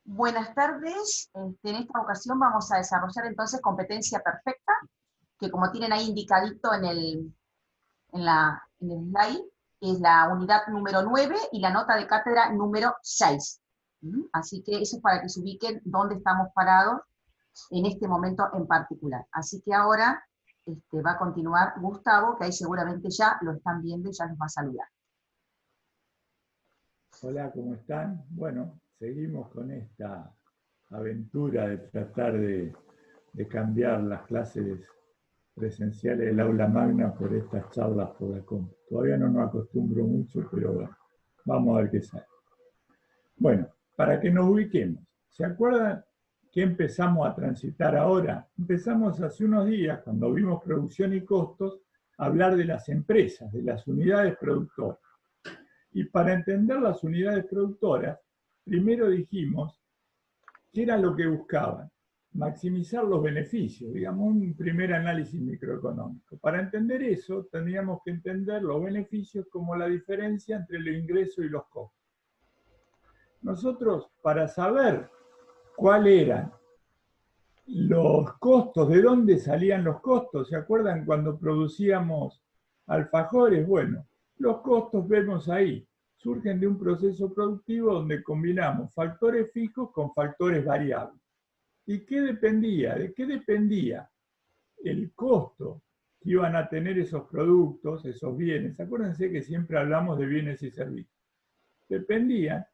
Buenas tardes. En esta ocasión vamos a desarrollar entonces competencia perfecta, que como tienen ahí indicadito en el slide, es la unidad número 9 y la nota de cátedra número 6. Así que eso es para que se ubiquen dónde estamos parados en este momento en particular. Así que ahora va a continuar Gustavo, que ahí seguramente ya lo están viendo y ya nos va a saludar. Hola, ¿cómo están? Bueno, seguimos con esta aventura de tratar de cambiar las clases presenciales del aula magna por estas charlas por la compu. Todavía no nos acostumbro mucho, pero bueno, vamos a ver qué sale. Bueno, para que nos ubiquemos, ¿se acuerdan qué empezamos a transitar ahora? Empezamos hace unos días, cuando vimos producción y costos, a hablar de las empresas, de las unidades productoras. Y para entender las unidades productoras, primero dijimos qué era lo que buscaban, maximizar los beneficios, digamos, un primer análisis microeconómico. Para entender eso, tendríamos que entender los beneficios como la diferencia entre los ingresos y los costos. Nosotros, para saber cuáles eran los costos, de dónde salían los costos, ¿se acuerdan cuando producíamos alfajores? Bueno, los costos vemos ahí, surgen de un proceso productivo donde combinamos factores fijos con factores variables. ¿Y qué dependía? ¿De qué dependía el costo que iban a tener esos productos, esos bienes? Acuérdense que siempre hablamos de bienes y servicios. Dependían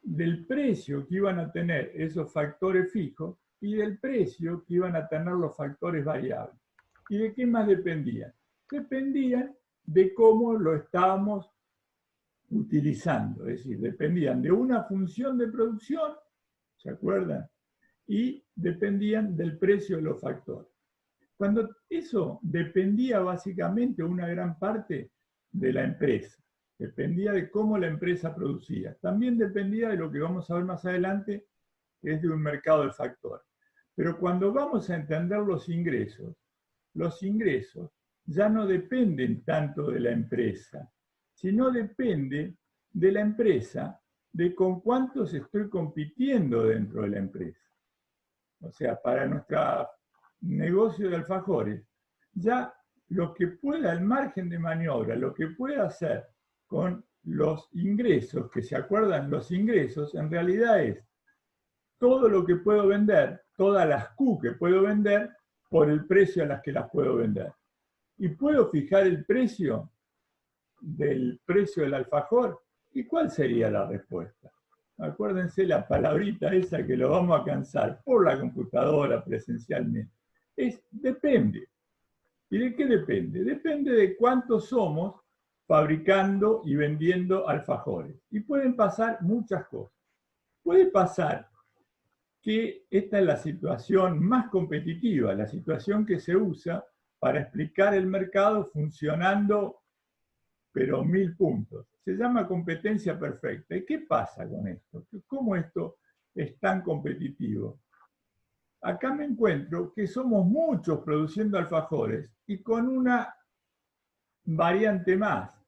del precio que iban a tener esos factores fijos y del precio que iban a tener los factores variables. ¿Y de qué más dependían? Dependían de cómo lo estábamos utilizando, es decir, dependían de una función de producción, ¿se acuerdan? Y dependían del precio de los factores. Cuando eso dependía básicamente una gran parte de la empresa, dependía de cómo la empresa producía, también dependía de lo que vamos a ver más adelante, que es de un mercado de factores. Pero cuando vamos a entender los ingresos ya no dependen tanto de la empresa, sino depende de la empresa, de con cuántos estoy compitiendo dentro de la empresa. O sea, para nuestro negocio de alfajores, ya lo que pueda, el margen de maniobra, lo que pueda hacer con los ingresos, que se acuerdan los ingresos, en realidad es todo lo que puedo vender, todas las Q que puedo vender, por el precio a las que las puedo vender. Y puedo fijar el precio del alfajor. ¿Y cuál sería la respuesta? Acuérdense la palabrita esa que lo vamos a cansar por la computadora presencialmente. Es depende. ¿Y de qué depende? Depende de cuántos somos fabricando y vendiendo alfajores. Y pueden pasar muchas cosas. Puede pasar que esta es la situación más competitiva, la situación que se usa para explicar el mercado funcionando, pero 1000 puntos. Se llama competencia perfecta. ¿Y qué pasa con esto? ¿Cómo esto es tan competitivo? Acá me encuentro que somos muchos produciendo alfajores y con una variante más,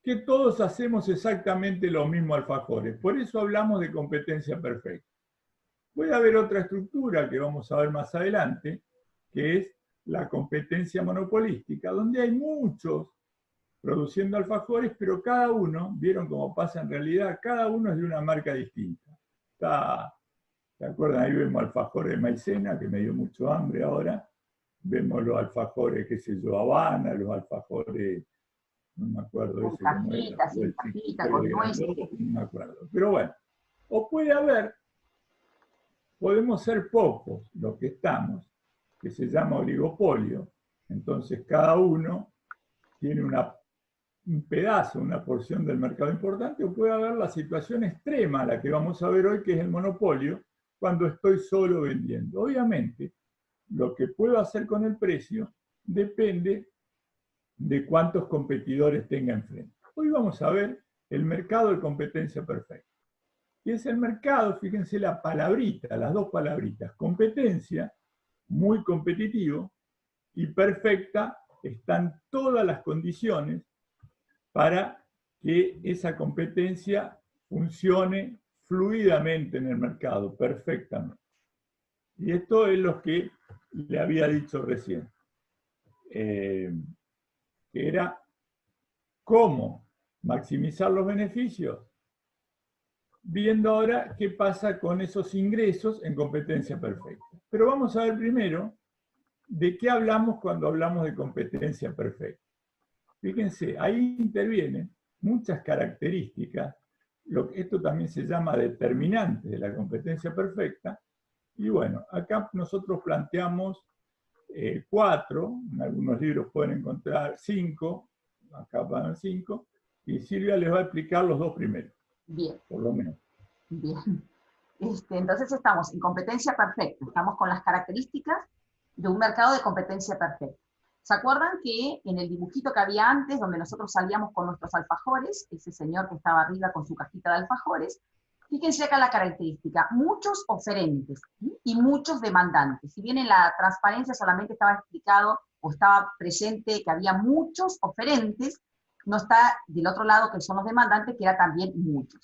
que todos hacemos exactamente los mismos alfajores. Por eso hablamos de competencia perfecta. Puede haber otra estructura que vamos a ver más adelante, que es la competencia monopolística, donde hay muchos produciendo alfajores, pero cada uno, vieron cómo pasa en realidad, cada uno es de una marca distinta. ¿Se acuerdan? Ahí vemos alfajores de maicena, que me dio mucho hambre ahora. Vemos los alfajores, qué sé yo, Habana, los alfajores, no me acuerdo Con ese cómo era, cajita, sin cajita, con nueces. no me acuerdo. Pero bueno, o puede haber, podemos ser pocos los que estamos, que se llama oligopolio. Entonces cada uno tiene un pedazo, una porción del mercado importante, o puede haber la situación extrema, la que vamos a ver hoy, que es el monopolio, cuando estoy solo vendiendo. Obviamente, lo que puedo hacer con el precio depende de cuántos competidores tenga enfrente. Hoy vamos a ver el mercado de competencia perfecta. Y es el mercado, fíjense la palabrita, las dos palabritas, competencia, muy competitivo, y perfecta, están todas las condiciones para que esa competencia funcione, fluidamente en el mercado, perfectamente. Y esto es lo que le había dicho recién, que era cómo maximizar los beneficios, viendo ahora qué pasa con esos ingresos en competencia perfecta. Pero vamos a ver primero de qué hablamos cuando hablamos de competencia perfecta. Fíjense, ahí intervienen muchas características, esto también se llama determinantes de la competencia perfecta, y bueno, acá nosotros planteamos 4, en algunos libros pueden encontrar 5, acá van a 5, y Silvia les va a explicar los 2 primeros. Bien. Por lo menos. Bien. Entonces estamos en competencia perfecta, estamos con las características de un mercado de competencia perfecta. ¿Se acuerdan que en el dibujito que había antes, donde nosotros salíamos con nuestros alfajores, ese señor que estaba arriba con su cajita de alfajores, fíjense acá la característica, muchos oferentes y muchos demandantes. Si bien en la transparencia solamente estaba explicado o estaba presente que había muchos oferentes, no está del otro lado que son los demandantes, que era también muchos.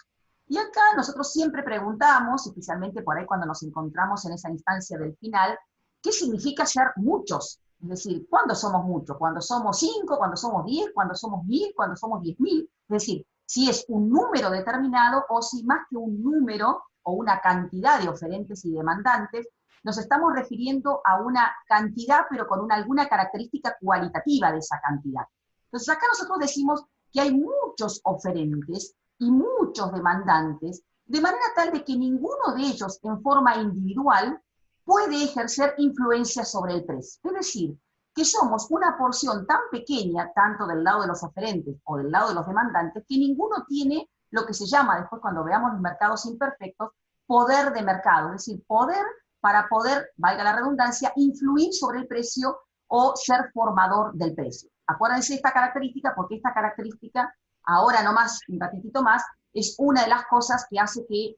Y acá nosotros siempre preguntamos, especialmente por ahí cuando nos encontramos en esa instancia del final, ¿qué significa ser muchos? Es decir, ¿cuándo somos muchos? ¿Cuando somos 5? ¿Cuando somos 10? ¿Cuando somos 1000? ¿Cuando somos 10.000? Es decir, si es un número determinado o si más que un número o una cantidad de oferentes y demandantes, nos estamos refiriendo a una cantidad, pero con alguna característica cualitativa de esa cantidad. Entonces acá nosotros decimos que hay muchos oferentes y muchos demandantes, de manera tal de que ninguno de ellos en forma individual puede ejercer influencia sobre el precio. Es decir, que somos una porción tan pequeña, tanto del lado de los oferentes o del lado de los demandantes, que ninguno tiene lo que se llama, después cuando veamos los mercados imperfectos, poder de mercado, es decir, poder para poder, valga la redundancia, influir sobre el precio o ser formador del precio. Acuérdense de esta característica, porque esta característica, ahora nomás, un ratitito más, es una de las cosas que hace que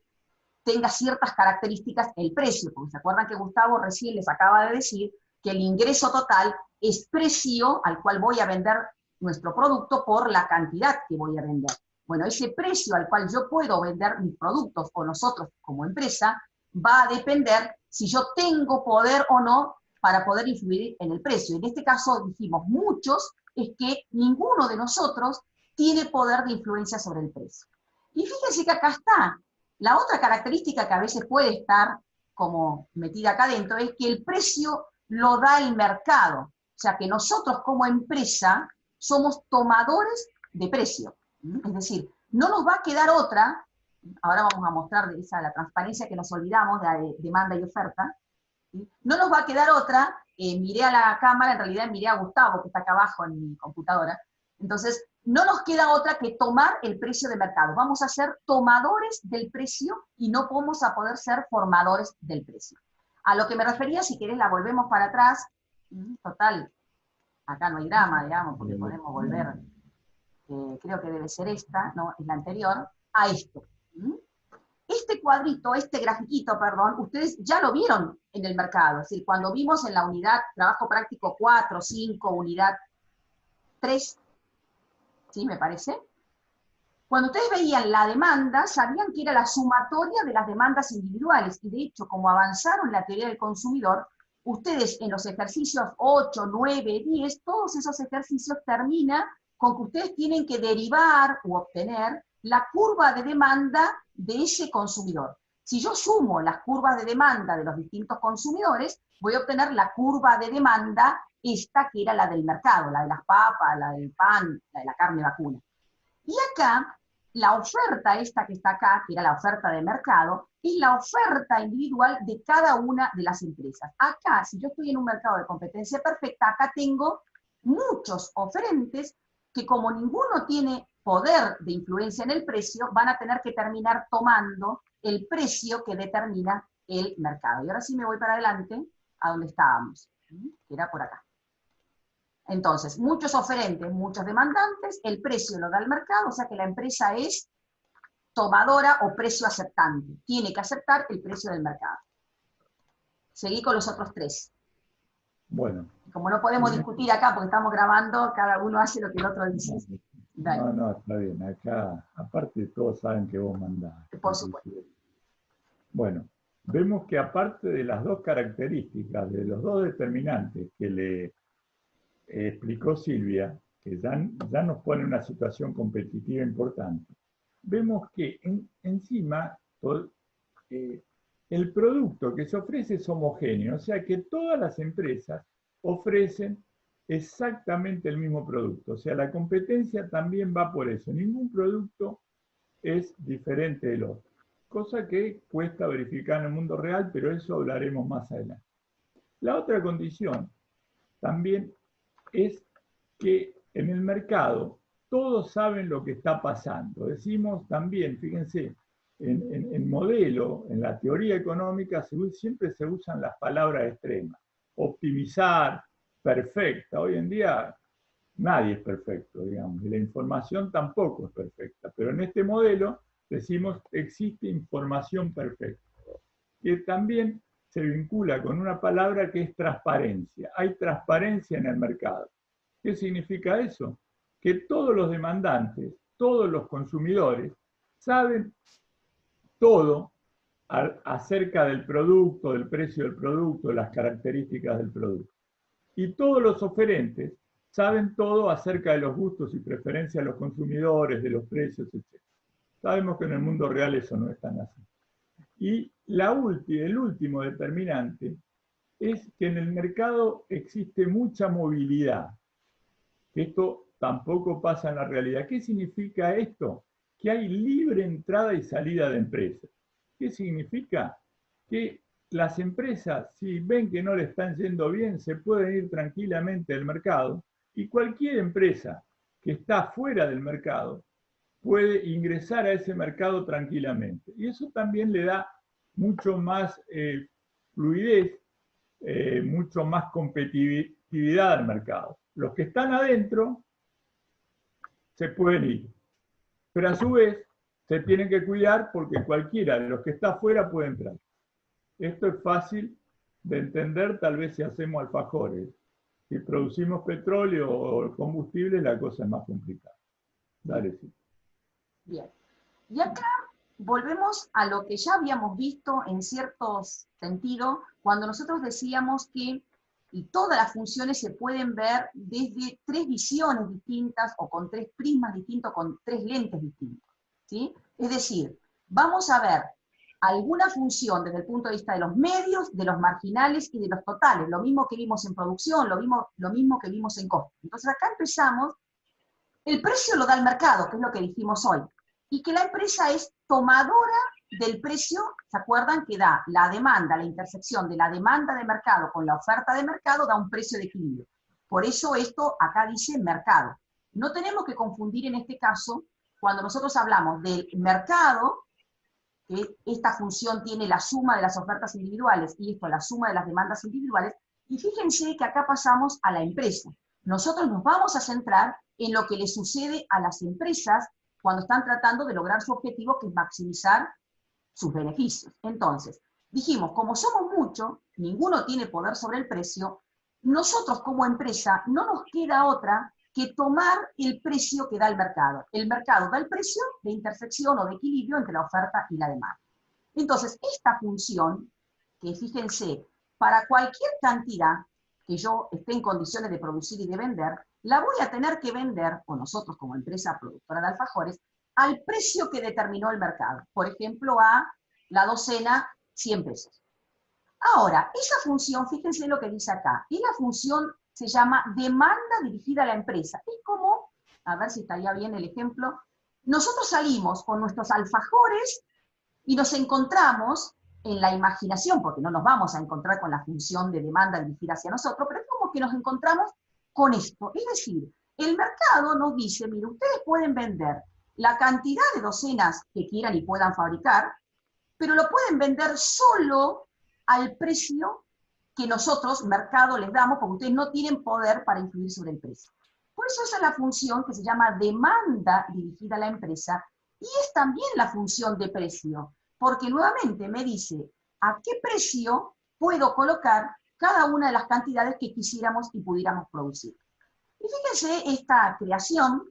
tenga ciertas características el precio, porque se acuerdan que Gustavo recién les acaba de decir que el ingreso total es precio al cual voy a vender nuestro producto por la cantidad que voy a vender. Bueno, ese precio al cual yo puedo vender mis productos o nosotros como empresa va a depender si yo tengo poder o no para poder influir en el precio. En este caso dijimos muchos, es que ninguno de nosotros tiene poder de influencia sobre el precio. Y fíjense que acá está. La otra característica que a veces puede estar como metida acá adentro es que el precio lo da el mercado. O sea que nosotros como empresa somos tomadores de precio. Es decir, no nos va a quedar otra, ahora vamos a mostrar la transparencia que nos olvidamos de la demanda y oferta, no nos va a quedar otra, miré a la cámara, en realidad miré a Gustavo que está acá abajo en mi computadora, entonces no nos queda otra que tomar el precio de mercado. Vamos a ser tomadores del precio y no vamos a poder ser formadores del precio. A lo que me refería, si querés la volvemos para atrás, total, acá no hay drama, digamos, porque podemos volver, creo que debe ser esta, no, es la anterior, a esto. Este cuadrito, este grafiquito, perdón, ustedes ya lo vieron en el mercado, es decir, cuando vimos en la unidad trabajo práctico 4, 5, unidad 3, ¿sí me parece? Cuando ustedes veían la demanda, sabían que era la sumatoria de las demandas individuales, y de hecho, como avanzaron en la teoría del consumidor, ustedes en los ejercicios 8, 9, 10, todos esos ejercicios terminan con que ustedes tienen que derivar u obtener la curva de demanda de ese consumidor. Si yo sumo las curvas de demanda de los distintos consumidores, voy a obtener la curva de demanda, esta que era la del mercado, la de las papas, la del pan, la de la carne vacuna. Y acá, la oferta esta que está acá, que era la oferta de mercado, es la oferta individual de cada una de las empresas. Acá, si yo estoy en un mercado de competencia perfecta, acá tengo muchos oferentes que como ninguno tiene poder de influencia en el precio, van a tener que terminar tomando el precio que determina el mercado. Y ahora sí me voy para adelante a donde estábamos, que era por acá. Entonces, muchos oferentes, muchos demandantes, el precio lo da el mercado, o sea que la empresa es tomadora o precio aceptante. Tiene que aceptar el precio del mercado. Seguí con los otros 3. Bueno. Como no podemos discutir acá porque estamos grabando, cada uno hace lo que el otro dice. No, está bien. Acá, aparte todos saben que vos mandás. Por supuesto. Bueno, vemos que aparte de las dos características, de los dos determinantes que le explicó Silvia, que ya nos pone en una situación competitiva importante, vemos que encima el producto que se ofrece es homogéneo, o sea que todas las empresas ofrecen exactamente el mismo producto, o sea, la competencia también va por eso, ningún producto es diferente del otro, cosa que cuesta verificar en el mundo real, pero eso hablaremos más adelante. La otra condición también es que en el mercado todos saben lo que está pasando. Decimos también, fíjense, en modelo, en la teoría económica, siempre se usan las palabras extremas. Optimizar, perfecta. Hoy en día nadie es perfecto, digamos, y la información tampoco es perfecta. Pero en este modelo decimos existe información perfecta, que también se vincula con una palabra que es transparencia. Hay transparencia en el mercado. ¿Qué significa eso? Que todos los demandantes, todos los consumidores, saben todo acerca del producto, del precio del producto, las características del producto. Y todos los oferentes saben todo acerca de los gustos y preferencias de los consumidores, de los precios, etc. Sabemos que en el mundo real eso no es tan así. Y el último determinante es que en el mercado existe mucha movilidad. Esto tampoco pasa en la realidad. ¿Qué significa esto? Que hay libre entrada y salida de empresas. ¿Qué significa? Que las empresas, si ven que no le están yendo bien, se pueden ir tranquilamente del mercado y cualquier empresa que está fuera del mercado puede ingresar a ese mercado tranquilamente. Y eso también le da mucho más fluidez, mucho más competitividad al mercado. Los que están adentro se pueden ir, pero a su vez se tienen que cuidar porque cualquiera de los que está afuera puede entrar. Esto es fácil de entender tal vez si hacemos alfajores. Si producimos petróleo o combustible, la cosa es más complicada. Dale, sí. Bien. Y acá volvemos a lo que ya habíamos visto en cierto sentido, cuando nosotros decíamos que y todas las funciones se pueden ver desde tres visiones distintas o con tres prismas distintos, con tres lentes distintos, ¿sí? Es decir, vamos a ver alguna función desde el punto de vista de los medios, de los marginales y de los totales, lo mismo que vimos en producción, lo mismo que vimos en costo. Entonces acá empezamos, el precio lo da el mercado, que es lo que dijimos hoy, y que la empresa es tomadora del precio, ¿se acuerdan? Que da la demanda, la intersección de la demanda de mercado con la oferta de mercado da un precio de equilibrio. Por eso esto acá dice mercado. No tenemos que confundir en este caso, cuando nosotros hablamos del mercado, que esta función tiene la suma de las ofertas individuales y esto la suma de las demandas individuales, y fíjense que acá pasamos a la empresa. Nosotros nos vamos a centrar en lo que le sucede a las empresas cuando están tratando de lograr su objetivo, que es maximizar sus beneficios. Entonces, dijimos, como somos muchos, ninguno tiene poder sobre el precio, nosotros como empresa no nos queda otra que tomar el precio que da el mercado. El mercado da el precio de intersección o de equilibrio entre la oferta y la demanda. Entonces, esta función, que fíjense, para cualquier cantidad que yo esté en condiciones de producir y de vender, la voy a tener que vender, o nosotros como empresa productora de alfajores, al precio que determinó el mercado. Por ejemplo, a la docena, 100 pesos. Ahora, esa función, fíjense lo que dice acá, y la función se llama demanda dirigida a la empresa. Es como, a ver si estaría bien el ejemplo, nosotros salimos con nuestros alfajores y nos encontramos en la imaginación, porque no nos vamos a encontrar con la función de demanda dirigida hacia nosotros, pero es como que nos encontramos con esto. Es decir, el mercado nos dice, mire, ustedes pueden vender la cantidad de docenas que quieran y puedan fabricar, pero lo pueden vender solo al precio que nosotros, mercado, les damos, porque ustedes no tienen poder para influir sobre el precio. Por eso esa es la función que se llama demanda dirigida a la empresa, y es también la función de precio, porque nuevamente me dice a qué precio puedo colocar cada una de las cantidades que quisiéramos y pudiéramos producir. Y fíjense esta creación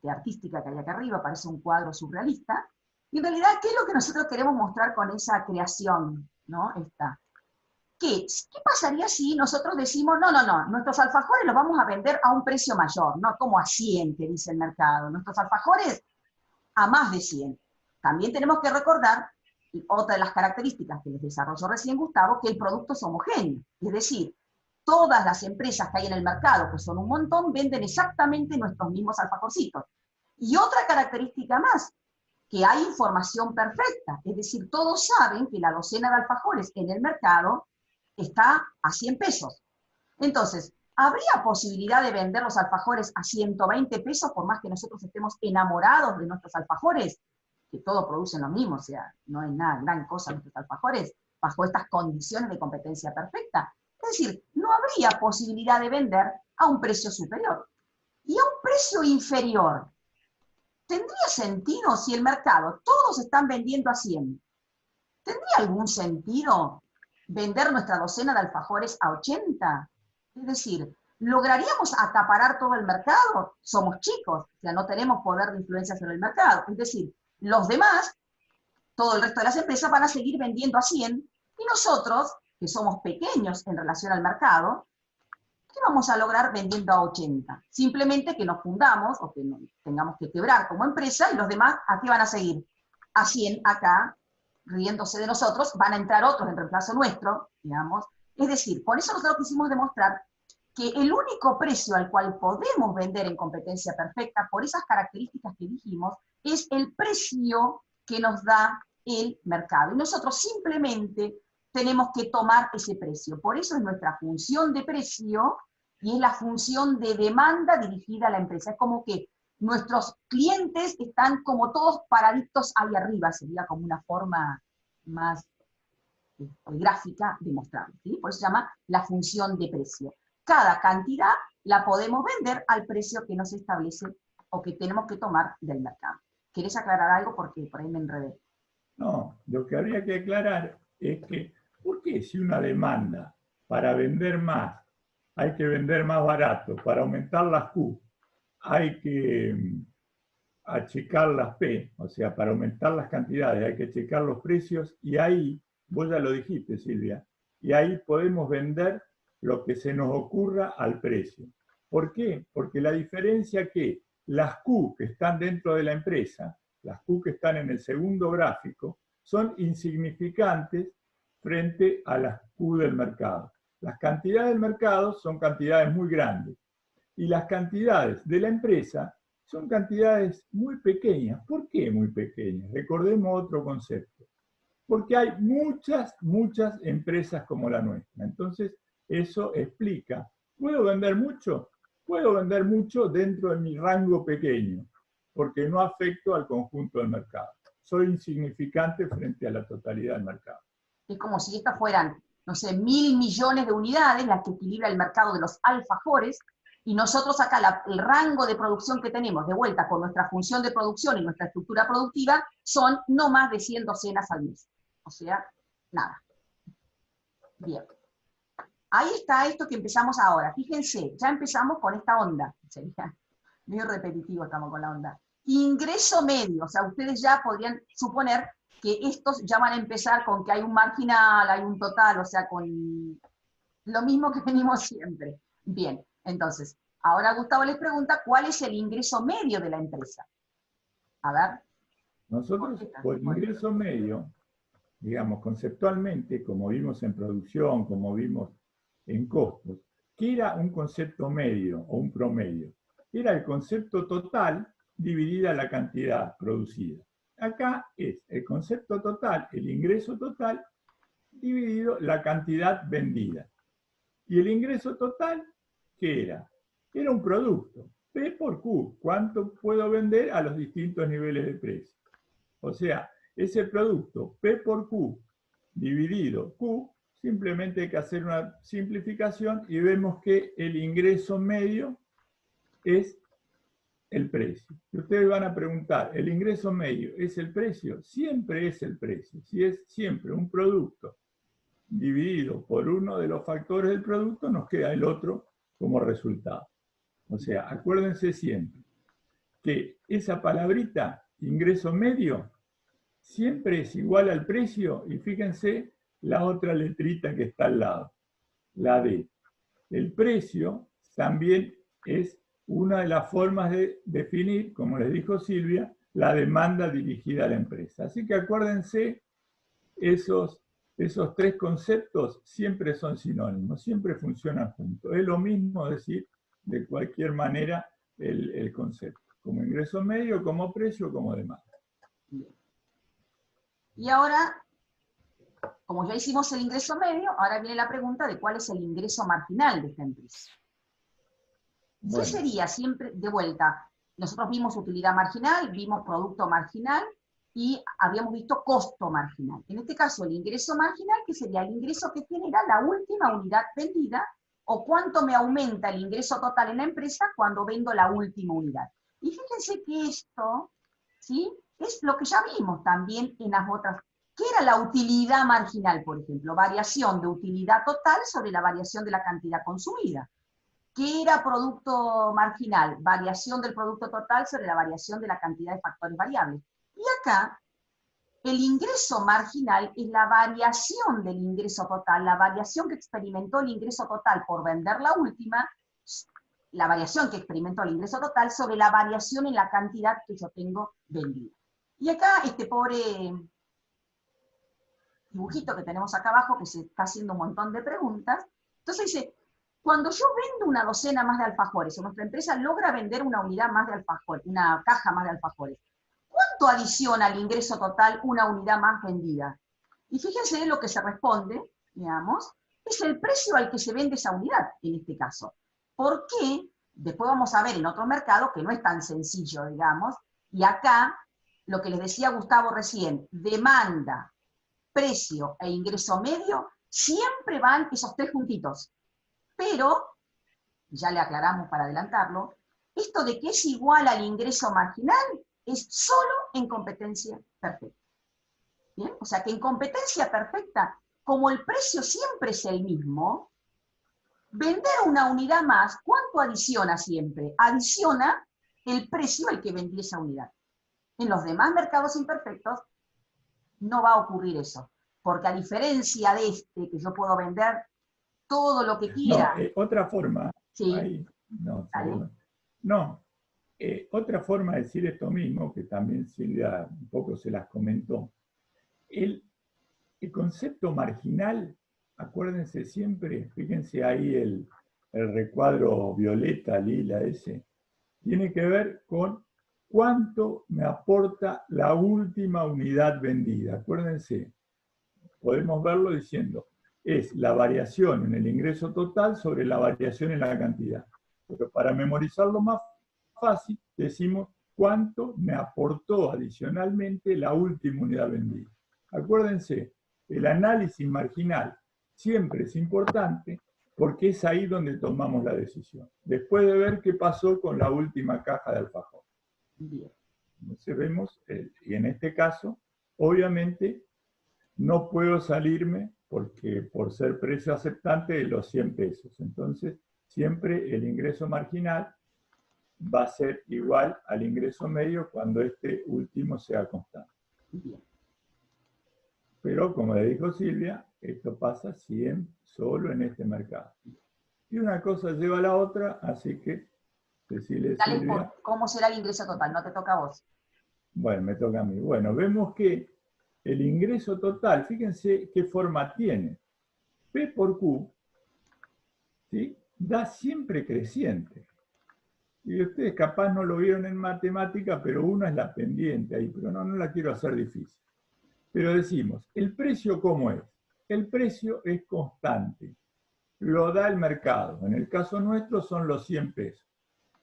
artística que hay acá arriba, parece un cuadro surrealista, Y en realidad, ¿qué es lo que nosotros queremos mostrar con esa creación? ¿No? ¿Qué pasaría si nosotros decimos, no, no, no, nuestros alfajores los vamos a vender a un precio mayor, no como a 100, que dice el mercado, nuestros alfajores a más de 100. También tenemos que recordar, y otra de las características que les desarrolló recién Gustavo, que el producto es homogéneo, es decir, todas las empresas que hay en el mercado, que son un montón, venden exactamente nuestros mismos alfajorcitos. Y otra característica más, que hay información perfecta, es decir, todos saben que la docena de alfajores en el mercado está a 100 pesos. Entonces, ¿habría posibilidad de vender los alfajores a 120 pesos por más que nosotros estemos enamorados de nuestros alfajores? Que todos producen lo mismo, o sea, no hay nada gran cosa nuestros alfajores, bajo estas condiciones de competencia perfecta. Es decir, no habría posibilidad de vender a un precio superior. Y a un precio inferior, ¿tendría sentido si el mercado, todos están vendiendo a 100? ¿Tendría algún sentido vender nuestra docena de alfajores a 80? Es decir, ¿lograríamos acaparar todo el mercado? Somos chicos, o sea, no tenemos poder de influencia sobre el mercado. Es decir, los demás, todo el resto de las empresas van a seguir vendiendo a 100 y nosotros, que somos pequeños en relación al mercado, ¿qué vamos a lograr vendiendo a 80? Simplemente que nos fundamos o que tengamos que quebrar como empresa y los demás, ¿a qué van a seguir? A 100 acá, riéndose de nosotros, van a entrar otros en reemplazo nuestro, digamos. Es decir, por eso nosotros quisimos demostrar que el único precio al cual podemos vender en competencia perfecta, por esas características que dijimos, es el precio que nos da el mercado. Y nosotros simplemente tenemos que tomar ese precio. Por eso es nuestra función de precio y es la función de demanda dirigida a la empresa. Es como que nuestros clientes están como todos paraditos ahí arriba, sería como una forma más gráfica de mostrarlo, ¿sí? Por eso se llama la función de precio. Cada cantidad la podemos vender al precio que nos establece o que tenemos que tomar del mercado. ¿Querés aclarar algo? Porque por ahí me enredé. No, lo que habría que aclarar es que, ¿por qué si una demanda para vender más hay que vender más barato, para aumentar las Q hay que achicar las P, o sea, para aumentar las cantidades hay que achicar los precios y ahí, vos ya lo dijiste Silvia, y ahí podemos vender lo que se nos ocurra al precio? ¿Por qué? Porque la diferencia que las Q que están dentro de la empresa, las Q que están en el segundo gráfico, son insignificantes frente a las Q del mercado. Las cantidades del mercado son cantidades muy grandes y las cantidades de la empresa son cantidades muy pequeñas. ¿Por qué muy pequeñas? Recordemos otro concepto. Porque hay muchas, muchas empresas como la nuestra. Entonces, eso explica. ¿Puedo vender mucho? Puedo vender mucho dentro de mi rango pequeño, porque no afecto al conjunto del mercado. Soy insignificante frente a la totalidad del mercado. Es como si estas fueran, no sé, 1.000 millones de unidades, las que equilibra el mercado de los alfajores, y nosotros acá el rango de producción que tenemos, de vuelta con nuestra función de producción y nuestra estructura productiva, son no más de 100 docenas al mes. O sea, nada. Bien. Ahí está esto que empezamos ahora. Fíjense, ya empezamos con esta onda. Sería medio repetitivo, estamos con la onda. Ingreso medio, o sea, ustedes ya podrían suponer que estos ya van a empezar con que hay un marginal, hay un total, o sea, con lo mismo que venimos siempre. Bien, entonces, ahora Gustavo les pregunta cuál es el ingreso medio de la empresa. A ver. Nosotros, por ingreso medio, digamos, conceptualmente, como vimos en producción, como vimos en costos, ¿qué era un concepto medio o un promedio? Era el concepto total dividida la cantidad producida. Acá es el concepto total, el ingreso total, dividido la cantidad vendida. ¿Y el ingreso total qué era? Era un producto, P por Q, ¿cuánto puedo vender a los distintos niveles de precio? O sea, ese producto P por Q dividido Q, simplemente hay que hacer una simplificación y vemos que el ingreso medio es el precio. Y ustedes van a preguntar, ¿el ingreso medio es el precio? Siempre es el precio. Si es siempre un producto dividido por uno de los factores del producto, nos queda el otro como resultado. O sea, acuérdense siempre que esa palabrita, ingreso medio, siempre es igual al precio, y fíjense la otra letrita que está al lado, la D. El precio también es una de las formas de definir, como les dijo Silvia, la demanda dirigida a la empresa. Así que acuérdense, esos tres conceptos siempre son sinónimos, siempre funcionan juntos. Es lo mismo decir de cualquier manera el concepto, como ingreso medio, como precio, como demanda. Y ahora, como ya hicimos el ingreso medio, ahora viene la pregunta de cuál es el ingreso marginal de esta empresa. Bueno. ¿Qué sería siempre, de vuelta? Nosotros vimos utilidad marginal, vimos producto marginal y habíamos visto costo marginal. En este caso, el ingreso marginal, que sería el ingreso que genera la última unidad vendida, o cuánto me aumenta el ingreso total en la empresa cuando vendo la última unidad. Y fíjense que esto, ¿sí?, es lo que ya vimos también en las otras. ¿Qué era la utilidad marginal, por ejemplo? Variación de utilidad total sobre la variación de la cantidad consumida. ¿Qué era producto marginal? Variación del producto total sobre la variación de la cantidad de factores variables. Y acá, el ingreso marginal es la variación del ingreso total, la variación que experimentó el ingreso total por vender la última, la variación que experimentó el ingreso total sobre la variación en la cantidad que yo tengo vendida. Y acá, este pobre dibujito que tenemos acá abajo, que se está haciendo un montón de preguntas, entonces dice, cuando yo vendo una docena más de alfajores, o nuestra empresa logra vender una unidad más de alfajores, una caja más de alfajores, ¿cuánto adiciona al ingreso total una unidad más vendida? Y fíjense lo que se responde, digamos, es el precio al que se vende esa unidad, en este caso. ¿Por qué? Después vamos a ver en otro mercado que no es tan sencillo, digamos, y acá, lo que les decía Gustavo recién, demanda, precio e ingreso medio, siempre van esos tres juntitos. Pero, ya le aclaramos para adelantarlo, esto de que es igual al ingreso marginal es solo en competencia perfecta. ¿Bien? O sea que en competencia perfecta, como el precio siempre es el mismo, vender una unidad más, ¿cuánto adiciona siempre? Adiciona el precio al que vendí esa unidad. En los demás mercados imperfectos no va a ocurrir eso, porque a diferencia de este, que yo puedo vender todo lo que quiera. No, otra forma. Sí. Ahí, no, otra forma de decir esto mismo, que también Silvia un poco se las comentó. El concepto marginal, acuérdense siempre, fíjense ahí el recuadro violeta, lila ese, tiene que ver con cuánto me aporta la última unidad vendida. Acuérdense, podemos verlo diciendo, es la variación en el ingreso total sobre la variación en la cantidad. Pero para memorizarlo más fácil, decimos cuánto me aportó adicionalmente la última unidad vendida. Acuérdense, el análisis marginal siempre es importante porque es ahí donde tomamos la decisión. Después de ver qué pasó con la última caja de alfajor. Entonces vemos, y en este caso, obviamente, no puedo salirme porque por ser precio aceptante de los 100 pesos. Entonces, siempre el ingreso marginal va a ser igual al ingreso medio cuando este último sea constante. Pero, como le dijo Silvia, esto pasa siempre solo en este mercado. Y una cosa lleva a la otra, así que decirle Silvia... ¿Cómo será el ingreso total? No te toca a vos. Bueno, me toca a mí. Bueno, vemos que el ingreso total, fíjense qué forma tiene. P por Q, ¿sí?, da siempre creciente. Y ustedes capaz no lo vieron en matemática, pero una es la pendiente ahí, pero no la quiero hacer difícil. Pero decimos, ¿el precio cómo es? El precio es constante, lo da el mercado. En el caso nuestro son los 100 pesos.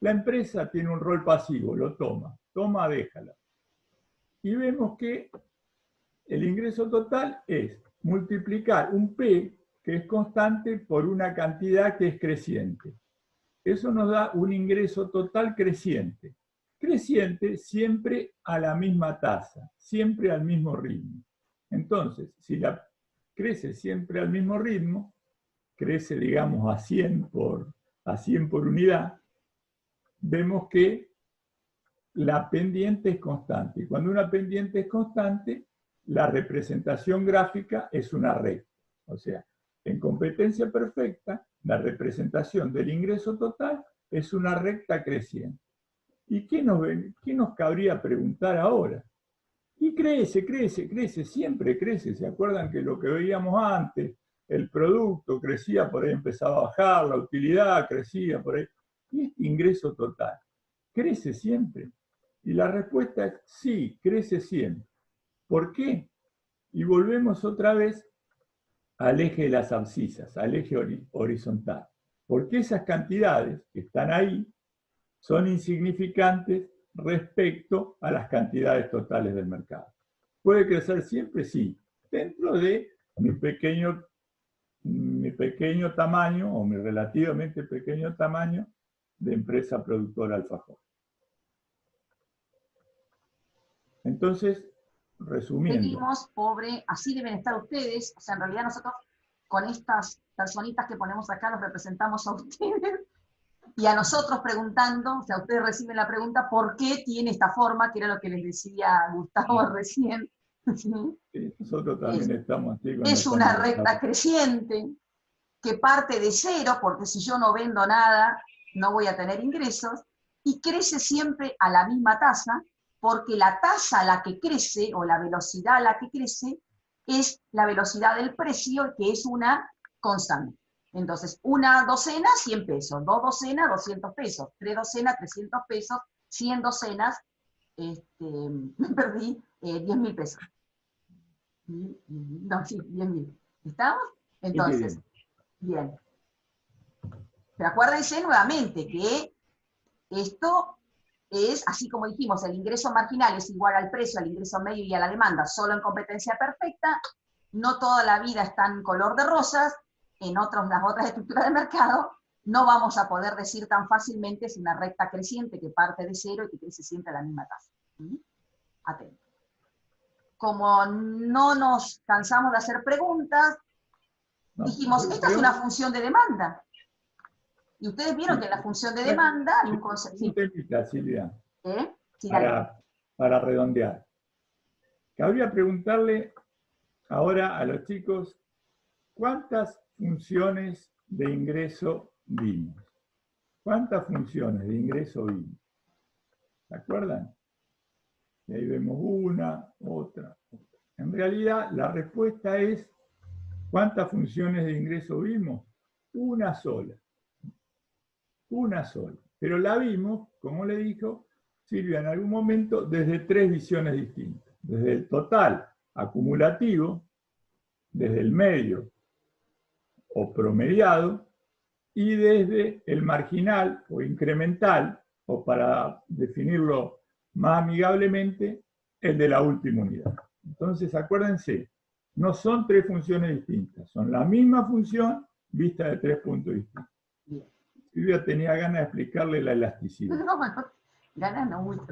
La empresa tiene un rol pasivo, lo toma, déjala. Y vemos que el ingreso total es multiplicar un P, que es constante, por una cantidad que es creciente. Eso nos da un ingreso total creciente. Creciente siempre a la misma tasa, siempre al mismo ritmo. Entonces, si crece siempre al mismo ritmo, crece, digamos, a 100 por unidad, vemos que la pendiente es constante. Y cuando una pendiente es constante, la representación gráfica es una recta. O sea, en competencia perfecta, la representación del ingreso total es una recta creciente. ¿Y qué nos cabría preguntar ahora? Y crece, crece, crece, siempre crece. ¿Se acuerdan que lo que veíamos antes, el producto crecía, por ahí empezaba a bajar, la utilidad crecía, por ahí? Y este ingreso total, ¿crece siempre? Y la respuesta es sí, crece siempre. ¿Por qué? Y volvemos otra vez al eje de las abscisas, al eje horizontal. Porque esas cantidades que están ahí son insignificantes respecto a las cantidades totales del mercado. ¿Puede crecer siempre? Sí, dentro de mi pequeño tamaño, o mi relativamente pequeño tamaño, de empresa productora alfajor. Entonces, resumiendo. Seguimos, pobre, así deben estar ustedes, o sea, en realidad nosotros con estas personitas que ponemos acá los representamos a ustedes, y a nosotros preguntando, o sea, ustedes reciben la pregunta, ¿por qué tiene esta forma? Que era lo que les decía Gustavo recién. ¿Sí? Sí, nosotros también estamos así. Es una recta creciente que parte de cero, porque si yo no vendo nada, no voy a tener ingresos, y crece siempre a la misma tasa, porque la tasa a la que crece, o la velocidad a la que crece, es la velocidad del precio, que es una constante. Entonces, una docena, 100 pesos, 2 docenas, 200 pesos, 3 docenas, 300 pesos, 100 docenas, me perdí, 10.000 pesos. No, sí, 10.000. ¿Estamos? Entonces, bien. Pero acuérdense nuevamente que esto es, así como dijimos, el ingreso marginal es igual al precio, al ingreso medio y a la demanda, solo en competencia perfecta. No toda la vida está en color de rosas. En las otras estructuras de mercado, no vamos a poder decir tan fácilmente es una recta creciente que parte de cero y que crece siempre a la misma tasa. Atento. Como no nos cansamos de hacer preguntas, dijimos, esta es una función de demanda. Y ustedes vieron que en la función de demanda hay un concepto. Un temita, Silvia, Sí, para redondear. Cabría preguntarle ahora a los chicos, ¿cuántas funciones de ingreso vimos? ¿Cuántas funciones de ingreso vimos? ¿Se acuerdan? Y ahí vemos una, otra. En realidad, la respuesta es, ¿cuántas funciones de ingreso vimos? Una sola. Una sola. Pero la vimos, como le dijo Silvia en algún momento, desde 3 visiones distintas. Desde el total acumulativo, desde el medio o promediado, y desde el marginal o incremental, o para definirlo más amigablemente, el de la última unidad. Entonces, acuérdense, no son 3 funciones distintas, son la misma función vista de 3 puntos distintos. Silvia tenía ganas de explicarle la elasticidad. No, ganas no mucho.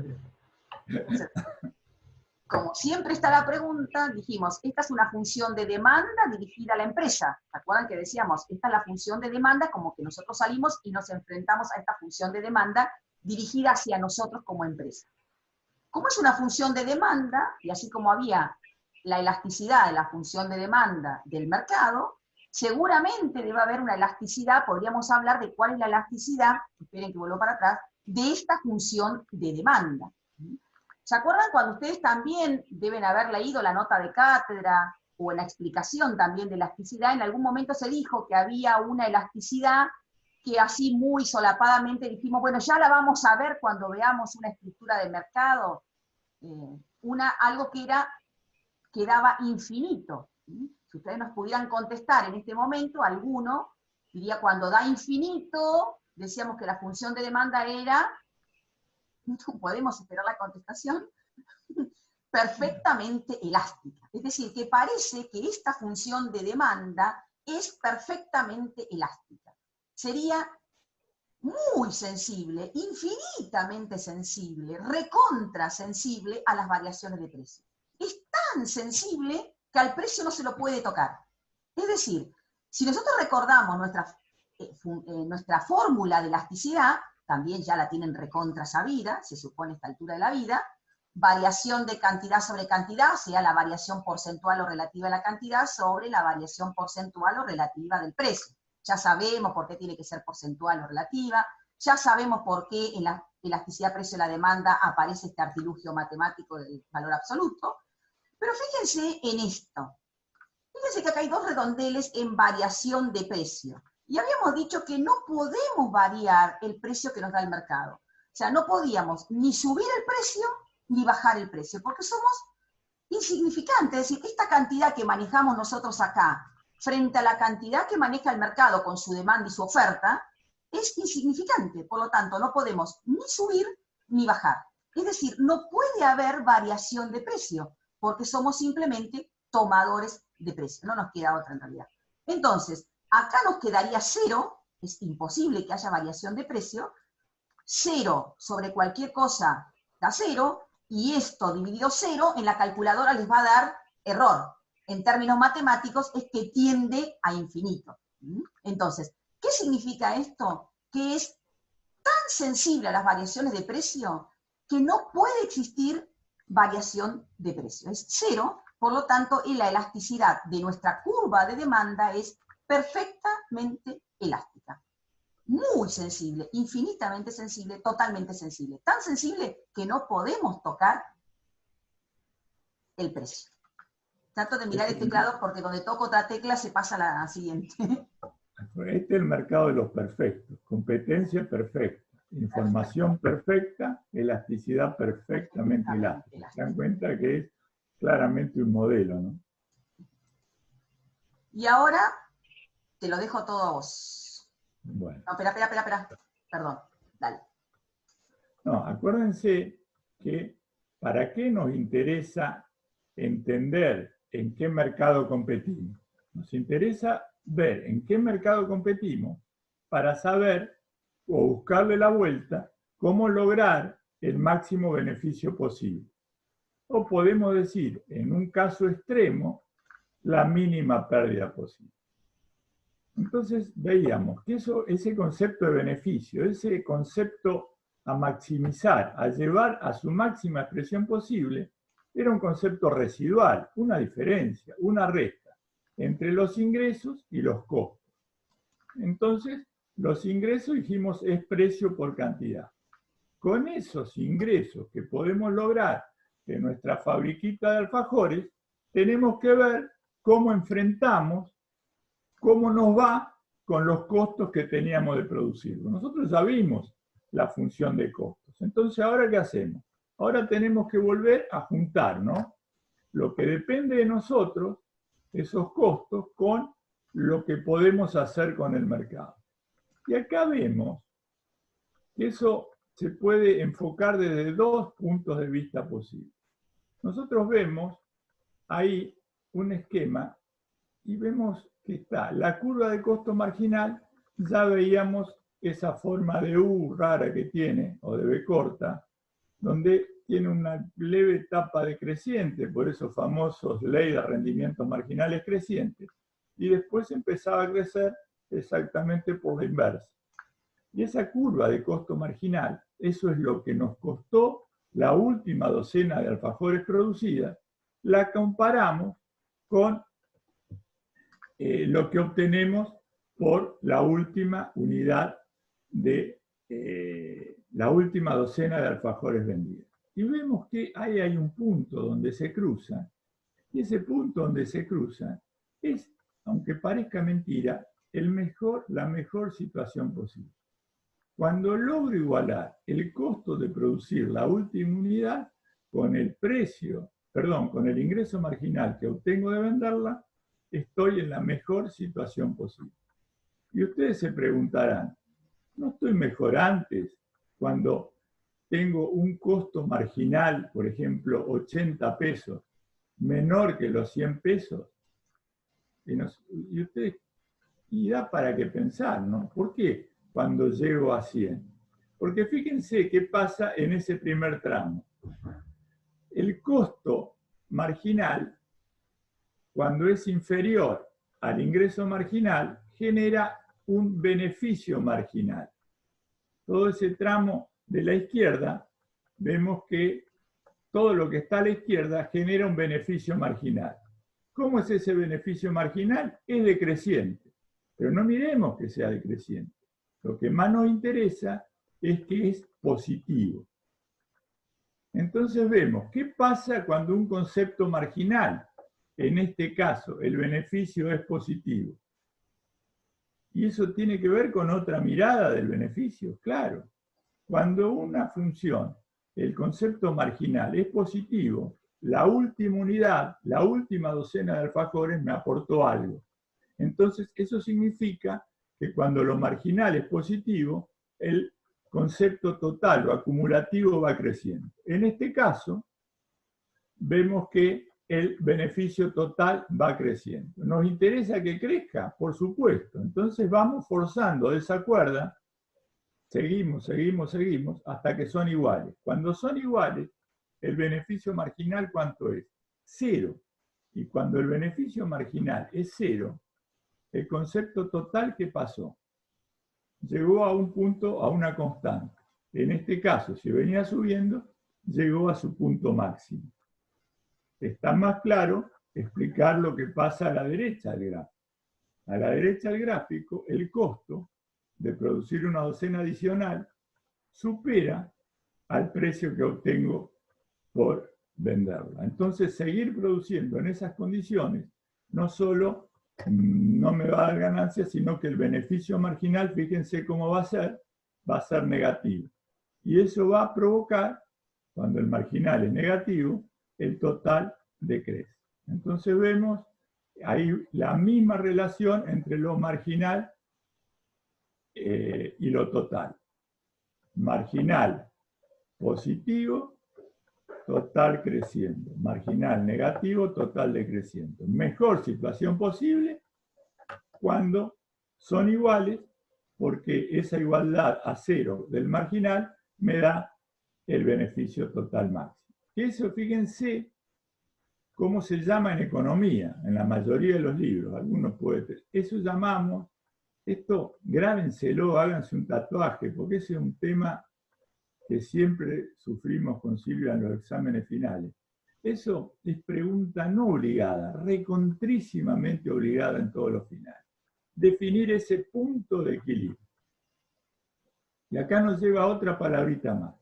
Como siempre está la pregunta, dijimos, esta es una función de demanda dirigida a la empresa. ¿Se acuerdan que decíamos, esta es la función de demanda, como que nosotros salimos y nos enfrentamos a esta función de demanda dirigida hacia nosotros como empresa? Como es una función de demanda, y así como había la elasticidad de la función de demanda del mercado, seguramente debe haber una elasticidad, podríamos hablar de cuál es la elasticidad, esperen que vuelvo para atrás, de esta función de demanda. ¿Se acuerdan cuando ustedes también deben haber leído la nota de cátedra o en la explicación también de elasticidad? En algún momento se dijo que había una elasticidad que así muy solapadamente dijimos, bueno, ya la vamos a ver cuando veamos una estructura de mercado, algo que daba infinito. Si ustedes nos pudieran contestar en este momento, alguno diría, cuando da infinito, decíamos que la función de demanda era, no podemos esperar la contestación, perfectamente elástica. Es decir, que parece que esta función de demanda es perfectamente elástica. Sería muy sensible, infinitamente sensible, recontra sensible a las variaciones de precio. Es tan sensible que al precio no se lo puede tocar. Es decir, si nosotros recordamos nuestra fórmula de elasticidad, también ya la tienen recontra sabida, se supone a esta altura de la vida, variación de cantidad sobre cantidad, o sea, la variación porcentual o relativa a la cantidad sobre la variación porcentual o relativa del precio. Ya sabemos por qué tiene que ser porcentual o relativa, ya sabemos por qué en la elasticidad precio de la demanda aparece este artilugio matemático del valor absoluto, pero fíjense en esto. Fíjense que acá hay dos redondeles en variación de precio. Y habíamos dicho que no podemos variar el precio que nos da el mercado. O sea, no podíamos ni subir el precio ni bajar el precio, porque somos insignificantes. Es decir, esta cantidad que manejamos nosotros acá, frente a la cantidad que maneja el mercado con su demanda y su oferta, es insignificante. Por lo tanto, no podemos ni subir ni bajar. Es decir, no puede haber variación de precio, porque somos simplemente tomadores de precio. No nos queda otra en realidad. Entonces, acá nos quedaría cero, es imposible que haya variación de precio, cero sobre cualquier cosa da cero, y esto dividido cero en la calculadora les va a dar error. En términos matemáticos es que tiende a infinito. Entonces, ¿qué significa esto? Que es tan sensible a las variaciones de precio que no puede existir variación de precio. Es cero, por lo tanto, la elasticidad de nuestra curva de demanda es perfectamente elástica. Muy sensible, infinitamente sensible, totalmente sensible. Tan sensible que no podemos tocar el precio. Trato de mirar el teclado porque donde toco otra tecla se pasa a la siguiente. Este es el mercado de los perfectos. Competencia perfecta, información perfecta, elasticidad perfectamente elástica. Se dan cuenta que es claramente un modelo, ¿no? Y ahora te lo dejo todo a vos. Bueno. No, espera. Perdón, dale. No, acuérdense que ¿para qué nos interesa entender en qué mercado competimos? Nos interesa ver en qué mercado competimos para saber o buscarle la vuelta cómo lograr el máximo beneficio posible. O podemos decir, en un caso extremo, la mínima pérdida posible. Entonces veíamos que ese concepto de beneficio, ese concepto a maximizar, a llevar a su máxima expresión posible, era un concepto residual, una diferencia, una resta entre los ingresos y los costos. Entonces, los ingresos, dijimos, es precio por cantidad. Con esos ingresos que podemos lograr de nuestra fabriquita de alfajores, tenemos que ver cómo enfrentamos, cómo nos va con los costos que teníamos de producirlo. Nosotros ya vimos la función de costos. Entonces, ¿ahora qué hacemos? Ahora tenemos que volver a juntar, ¿no? Lo que depende de nosotros, esos costos, con lo que podemos hacer con el mercado. Y acá vemos que eso se puede enfocar desde dos puntos de vista posibles. Nosotros vemos ahí un esquema y vemos que está la curva de costo marginal, ya veíamos esa forma de U rara que tiene, o de B corta, donde tiene una leve etapa decreciente, por esos famosos ley de rendimientos marginales crecientes, y después empezaba a crecer exactamente por la inversa. Y esa curva de costo marginal, eso es lo que nos costó la última docena de alfajores producidas, la comparamos con lo que obtenemos por la última unidad de la última docena de alfajores vendidos. Y vemos que ahí hay un punto donde se cruzan, y ese punto donde se cruzan es, aunque parezca mentira, la mejor situación posible. Cuando logro igualar el costo de producir la última unidad con el precio, con el ingreso marginal que obtengo de venderla, estoy en la mejor situación posible. Y ustedes se preguntarán, ¿no estoy mejor antes cuando tengo un costo marginal, por ejemplo, 80 pesos, menor que los 100 pesos? Y da para qué pensar, ¿no? ¿Por qué cuando llego a 100? Porque fíjense qué pasa en ese primer tramo. El costo marginal, cuando es inferior al ingreso marginal, genera un beneficio marginal. Todo ese tramo de la izquierda, vemos que todo lo que está a la izquierda genera un beneficio marginal. ¿Cómo es ese beneficio marginal? Es decreciente. Pero no miremos que sea decreciente. Lo que más nos interesa es que es positivo. Entonces vemos qué pasa cuando un concepto marginal, en este caso el beneficio es positivo. Y eso tiene que ver con otra mirada del beneficio, claro. Cuando una función, el concepto marginal es positivo, la última unidad, la última docena de alfajores me aportó algo. Entonces eso significa que cuando lo marginal es positivo, el concepto total o acumulativo va creciendo. En este caso, vemos que el beneficio total va creciendo. ¿Nos interesa que crezca? Por supuesto. Entonces vamos forzando de esa cuerda, seguimos, hasta que son iguales. Cuando son iguales, el beneficio marginal, ¿cuánto es? 0. Y cuando el beneficio marginal es 0, el concepto total, ¿qué pasó? Llegó a un punto, a una constante. En este caso, si venía subiendo, llegó a su punto máximo. Está más claro explicar lo que pasa a la derecha del gráfico. A la derecha del gráfico, el costo de producir una docena adicional supera al precio que obtengo por venderla. Entonces, seguir produciendo en esas condiciones no solo no me va a dar ganancias, sino que el beneficio marginal, fíjense cómo va a ser negativo. Y eso va a provocar, cuando el marginal es negativo, el total decrece. Entonces vemos ahí la misma relación entre lo marginal y lo total. Marginal positivo, total creciendo. Marginal negativo, total decreciendo. Mejor situación posible cuando son iguales, porque esa igualdad a 0 del marginal me da el beneficio total máximo. Eso, fíjense, cómo se llama en economía, en la mayoría de los libros, algunos pueden. Eso llamamos, esto grábenselo, háganse un tatuaje, porque ese es un tema que siempre sufrimos con Silvia en los exámenes finales. Eso es pregunta no obligada, recontrísimamente obligada en todos los finales. Definir ese punto de equilibrio. Y acá nos lleva otra palabrita más.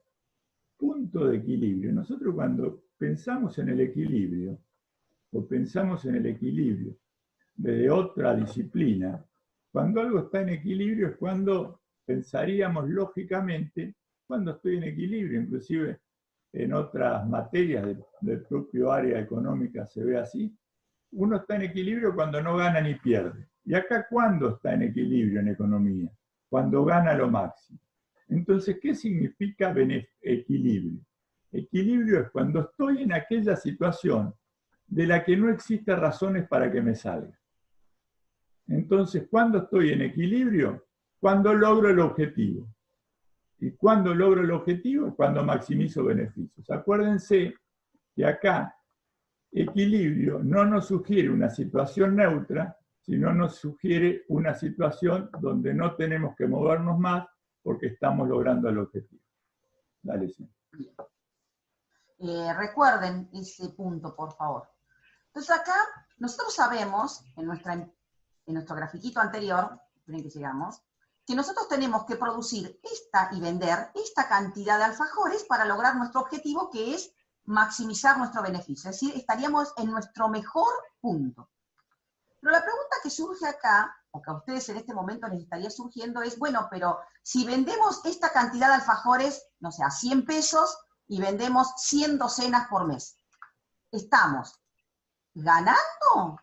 Punto de equilibrio. Nosotros cuando pensamos en el equilibrio, o pensamos en el equilibrio desde otra disciplina, cuando algo está en equilibrio es cuando pensaríamos lógicamente cuando estoy en equilibrio, inclusive en otras materias del propio área económica se ve así, uno está en equilibrio cuando no gana ni pierde. Y acá, ¿cuándo está en equilibrio en economía? Cuando gana lo máximo. Entonces, ¿qué significa equilibrio? Equilibrio es cuando estoy en aquella situación de la que no existen razones para que me salga. Entonces, ¿cuándo estoy en equilibrio? Cuando logro el objetivo. ¿Y cuándo logro el objetivo? Cuando maximizo beneficios. Acuérdense que acá equilibrio no nos sugiere una situación neutra, sino nos sugiere una situación donde no tenemos que movernos más porque estamos logrando el objetivo. Dale, sí. Recuerden ese punto, por favor. Entonces acá nosotros sabemos, en nuestro grafiquito anterior, esperen que llegamos, que nosotros tenemos que producir y vender esta cantidad de alfajores para lograr nuestro objetivo, que es maximizar nuestro beneficio. Es decir, estaríamos en nuestro mejor punto. Pero la pregunta que surge acá, o que a ustedes en este momento les estaría surgiendo, es, bueno, pero si vendemos esta cantidad de alfajores, no sé, a 100 pesos, y vendemos 100 docenas por mes, ¿estamos ganando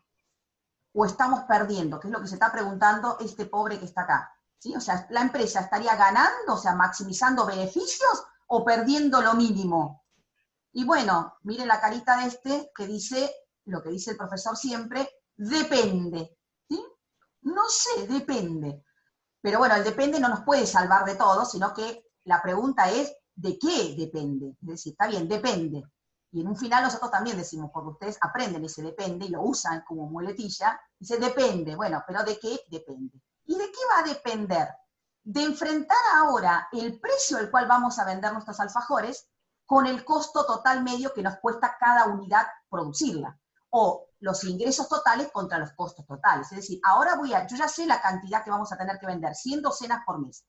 o estamos perdiendo? Que es lo que se está preguntando este pobre que está acá. ¿Sí? O sea, ¿la empresa estaría ganando, o sea, maximizando beneficios, o perdiendo lo mínimo? Y bueno, miren la carita de este que dice, lo que dice el profesor siempre, depende. ¿Sí? No sé, depende. Pero bueno, el depende no nos puede salvar de todo, sino que la pregunta es, ¿de qué depende? Es decir, está bien, depende. Y en un final nosotros también decimos, porque ustedes aprenden ese depende y lo usan como muletilla, dice depende. Bueno, pero ¿de qué depende? ¿Y de qué va a depender? De enfrentar ahora el precio al cual vamos a vender nuestros alfajores con el costo total medio que nos cuesta cada unidad producirla, o los ingresos totales contra los costos totales. Es decir, ahora yo ya sé la cantidad que vamos a tener que vender, 100 docenas por mes.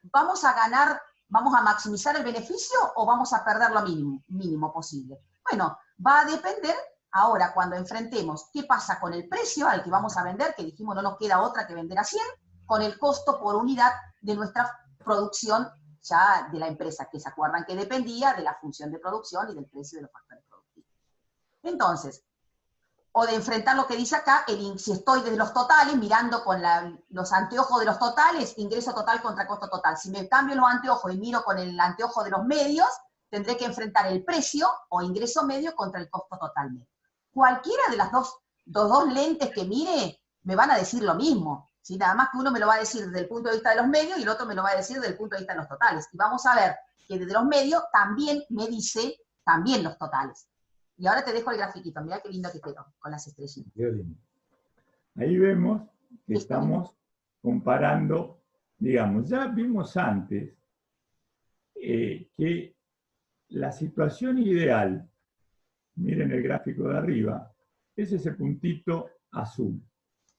¿Vamos a ganar, vamos a maximizar el beneficio o vamos a perder lo mínimo posible? Bueno, va a depender ahora cuando enfrentemos qué pasa con el precio al que vamos a vender, que dijimos no nos queda otra que vender a 100, con el costo por unidad de nuestra producción ya de la empresa, que se acuerdan que dependía de la función de producción y del precio de los factores productivos. Entonces, o de enfrentar lo que dice acá, si estoy desde los totales, mirando con los anteojos de los totales, ingreso total contra costo total. Si me cambio los anteojos y miro con el anteojo de los medios, tendré que enfrentar el precio o ingreso medio contra el costo total medio. Cualquiera de las dos lentes que mire me van a decir lo mismo. ¿Sí? Nada más que uno me lo va a decir desde el punto de vista de los medios y el otro me lo va a decir desde el punto de vista de los totales. Y vamos a ver que desde los medios también me dice también los totales. Y ahora te dejo el grafiquito, mirá qué lindo que quedó, con las estrellitas. Ahí vemos que estamos comparando, digamos, ya vimos antes que la situación ideal, miren el gráfico de arriba, es ese puntito azul.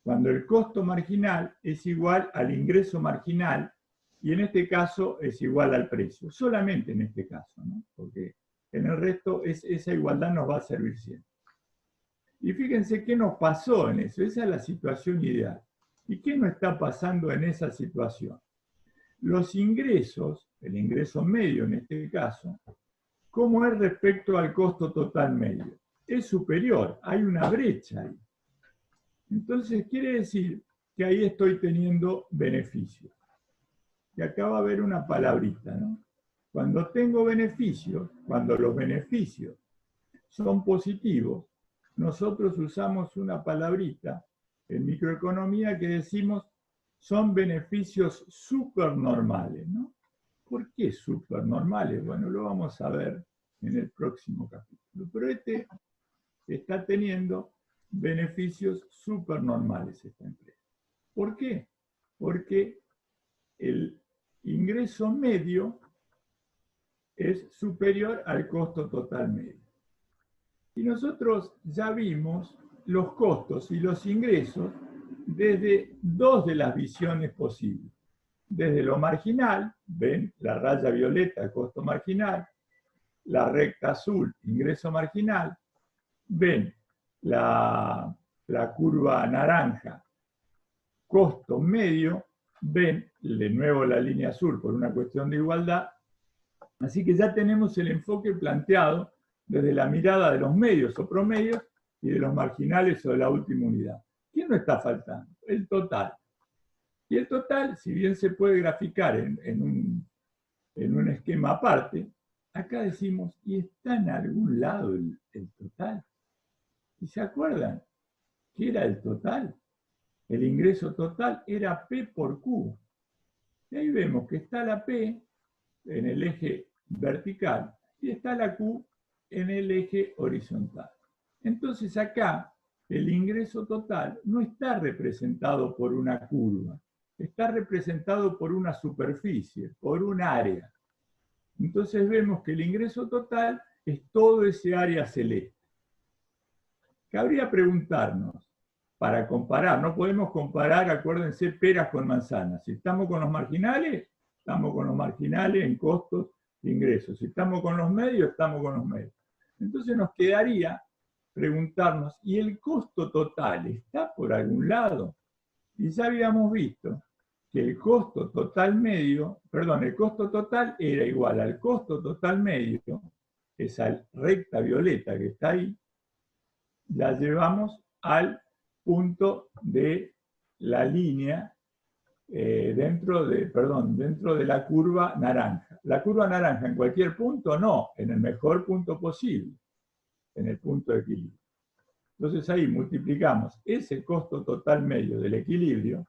Cuando el costo marginal es igual al ingreso marginal, y en este caso es igual al precio, solamente en este caso, ¿no? Porque en el resto esa igualdad nos va a servir siempre. Y fíjense qué nos pasó en eso, esa es la situación ideal. ¿Y qué nos está pasando en esa situación? Los ingresos, el ingreso medio en este caso, ¿cómo es respecto al costo total medio? Es superior, hay una brecha ahí. Entonces quiere decir que ahí estoy teniendo beneficios. Y acá va a haber una palabrita, ¿no? Cuando tengo beneficios, cuando los beneficios son positivos, nosotros usamos una palabrita en microeconomía que decimos son beneficios supernormales, ¿no? ¿Por qué supernormales? Bueno, lo vamos a ver en el próximo capítulo. Pero este está teniendo beneficios supernormales esta empresa. ¿Por qué? Porque el ingreso medio es superior al costo total medio. Y nosotros ya vimos los costos y los ingresos desde dos de las visiones posibles. Desde lo marginal, ven la raya violeta, costo marginal, la recta azul, ingreso marginal, ven la curva naranja, costo medio, ven de nuevo la línea azul por una cuestión de igualdad. Así que ya tenemos el enfoque planteado desde la mirada de los medios o promedios y de los marginales o de la última unidad. ¿Quién no está faltando? El total. Y el total, si bien se puede graficar en un esquema aparte, acá decimos, ¿y está en algún lado el total? ¿Y se acuerdan qué era el total? El ingreso total era P por Q. Y ahí vemos que está la P en el eje vertical y está la Q en el eje horizontal. Entonces acá el ingreso total no está representado por una curva, está representado por una superficie, por un área. Entonces vemos que el ingreso total es todo ese área celeste. Cabría preguntarnos, para comparar, no podemos comparar, acuérdense, peras con manzanas. Si estamos con los marginales, estamos con los marginales en costos e ingresos. Si estamos con los medios, estamos con los medios. Entonces nos quedaría preguntarnos, ¿y el costo total está por algún lado? Y ya habíamos visto que el costo total medio, perdón, el costo total era igual al costo total medio, esa recta violeta que está ahí, la llevamos al punto de la línea dentro de la curva naranja. La curva naranja en cualquier punto, no, en el mejor punto posible, en el punto de equilibrio. Entonces ahí multiplicamos ese costo total medio del equilibrio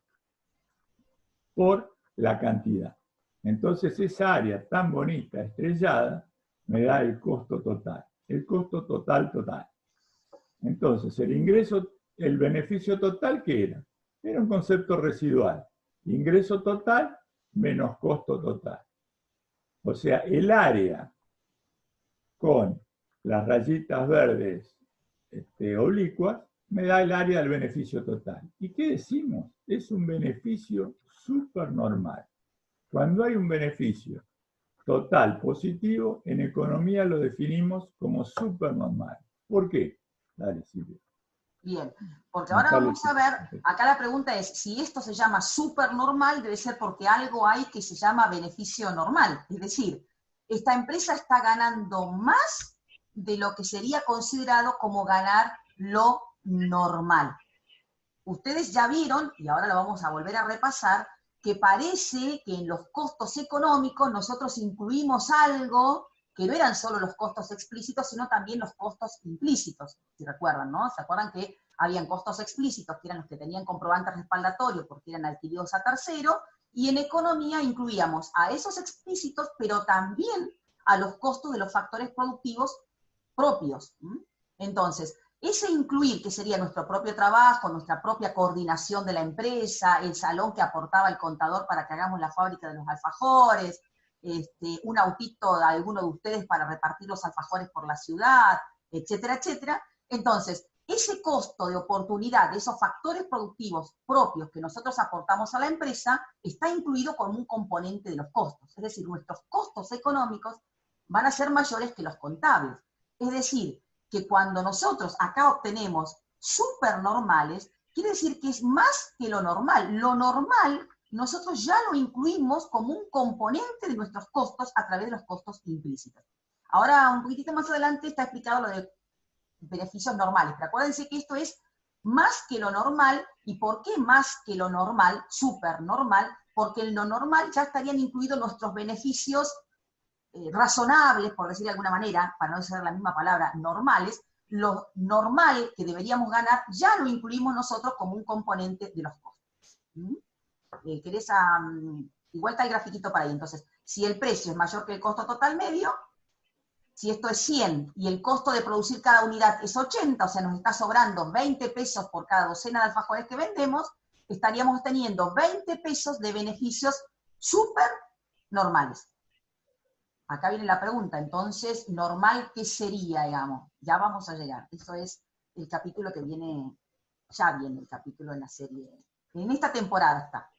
por la cantidad. Entonces esa área tan bonita, estrellada, me da el costo total total. Entonces el beneficio total, ¿qué era? Era un concepto residual. Ingreso total menos costo total. O sea, el área con las rayitas verdes oblicuas, me da el área del beneficio total. ¿Y qué decimos? Es un beneficio súper normal. Cuando hay un beneficio total positivo, en economía lo definimos como súper normal. ¿Por qué? Dale, Silvia. Bien, porque ahora vamos a ver, acá la pregunta es, si esto se llama súper normal, debe ser porque algo hay que se llama beneficio normal. Es decir, esta empresa está ganando más de lo que sería considerado como ganar lo normal. Ustedes ya vieron, y ahora lo vamos a volver a repasar, que parece que en los costos económicos nosotros incluimos algo que no eran solo los costos explícitos, sino también los costos implícitos, si recuerdan, ¿no? ¿Se acuerdan que habían costos explícitos, que eran los que tenían comprobante respaldatorio porque eran adquiridos a tercero, y en economía incluíamos a esos explícitos, pero también a los costos de los factores productivos propios. Entonces, ese incluir, que sería nuestro propio trabajo, nuestra propia coordinación de la empresa, el salón que aportaba el contador para que hagamos la fábrica de los alfajores, un autito de alguno de ustedes para repartir los alfajores por la ciudad, etcétera, etcétera. Entonces, ese costo de oportunidad, de esos factores productivos propios que nosotros aportamos a la empresa, está incluido como un componente de los costos. Es decir, nuestros costos económicos van a ser mayores que los contables. Es decir, que cuando nosotros acá obtenemos supernormales, quiere decir que es más que lo normal. Lo normal nosotros ya lo incluimos como un componente de nuestros costos a través de los costos implícitos. Ahora, un poquitito más adelante está explicado lo de beneficios normales, pero acuérdense que esto es más que lo normal. ¿Y por qué más que lo normal, supernormal? Porque en lo normal ya estarían incluidos nuestros beneficios razonables, por decir de alguna manera, para no usar la misma palabra, normales. Lo normal que deberíamos ganar ya lo incluimos nosotros como un componente de los costos. ¿Querés igual está el grafiquito para ahí? Entonces, si el precio es mayor que el costo total medio, si esto es 100 y el costo de producir cada unidad es 80, o sea, nos está sobrando 20 pesos por cada docena de alfajores que vendemos, estaríamos teniendo 20 pesos de beneficios súper normales. Acá viene la pregunta, entonces, ¿normal qué sería, digamos? Ya vamos a llegar. Eso es el capítulo que viene, ya viene el capítulo en la serie. En esta temporada está.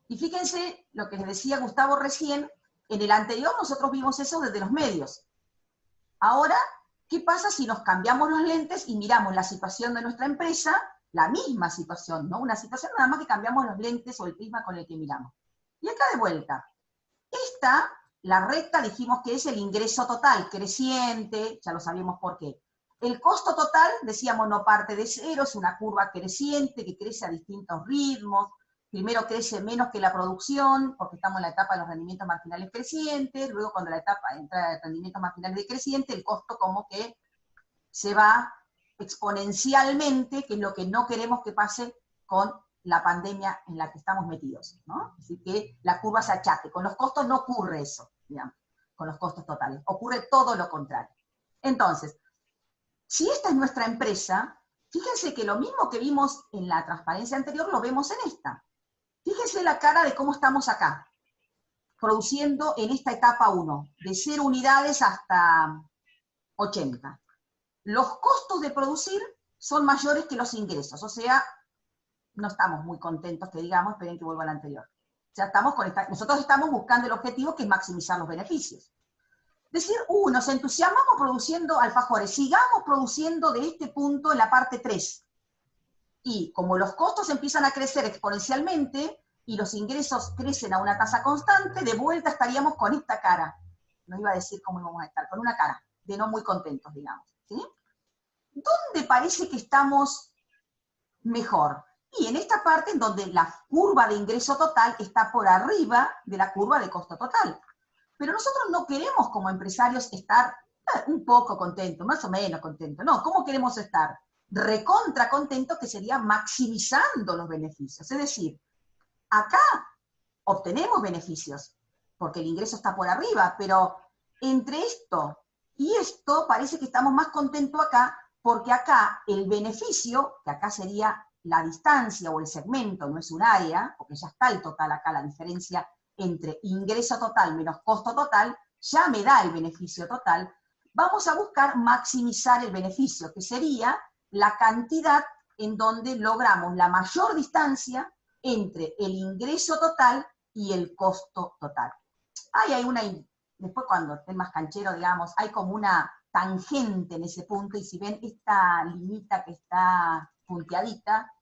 Y fíjense lo que les decía Gustavo recién, en el anterior nosotros vimos eso desde los medios. Ahora, ¿qué pasa si nos cambiamos los lentes y miramos la situación de nuestra empresa? La misma situación, ¿no? Una situación nada más que cambiamos los lentes o el prisma con el que miramos. Y acá de vuelta. Esta, la recta, dijimos que es el ingreso total, creciente, ya lo sabíamos por qué. El costo total, decíamos, no parte de cero, es una curva creciente que crece a distintos ritmos. Primero crece menos que la producción, porque estamos en la etapa de los rendimientos marginales crecientes, luego cuando la etapa entra de rendimientos marginales decrecientes, el costo como que se va exponencialmente, que es lo que no queremos que pase con la pandemia en la que estamos metidos, ¿no? Así que la curva se achaque. Con los costos no ocurre eso, digamos, con los costos totales. Ocurre todo lo contrario. Entonces, si esta es nuestra empresa, fíjense que lo mismo que vimos en la transparencia anterior lo vemos en esta. Fíjense la cara de cómo estamos acá, produciendo en esta etapa 1, de 0 unidades hasta 80. Los costos de producir son mayores que los ingresos, o sea, no estamos muy contentos, que digamos, esperen que vuelva al anterior. O sea, nosotros estamos buscando el objetivo que es maximizar los beneficios. Decir, nos entusiasmamos produciendo alfajores, sigamos produciendo de este punto en la parte 3. Y como los costos empiezan a crecer exponencialmente y los ingresos crecen a una tasa constante, de vuelta estaríamos con esta cara. No iba a decir cómo íbamos a estar, con una cara de no muy contentos, digamos. ¿Sí? ¿Dónde parece que estamos mejor? Y en esta parte en donde la curva de ingreso total está por arriba de la curva de costo total. Pero nosotros no queremos como empresarios estar un poco contentos, más o menos contentos. No, ¿cómo queremos estar? Recontra contentos, que sería maximizando los beneficios. Es decir, acá obtenemos beneficios, porque el ingreso está por arriba, pero entre esto y esto parece que estamos más contentos acá, porque acá el beneficio, que acá sería la distancia o el segmento, no es un área, porque ya está el total acá, la diferencia entre ingreso total menos costo total, ya me da el beneficio total, vamos a buscar maximizar el beneficio, que sería la cantidad en donde logramos la mayor distancia entre el ingreso total y el costo total. Hay una, después cuando estén más canchero, digamos, hay como una tangente en ese punto, y si ven esta linita que está punteadita,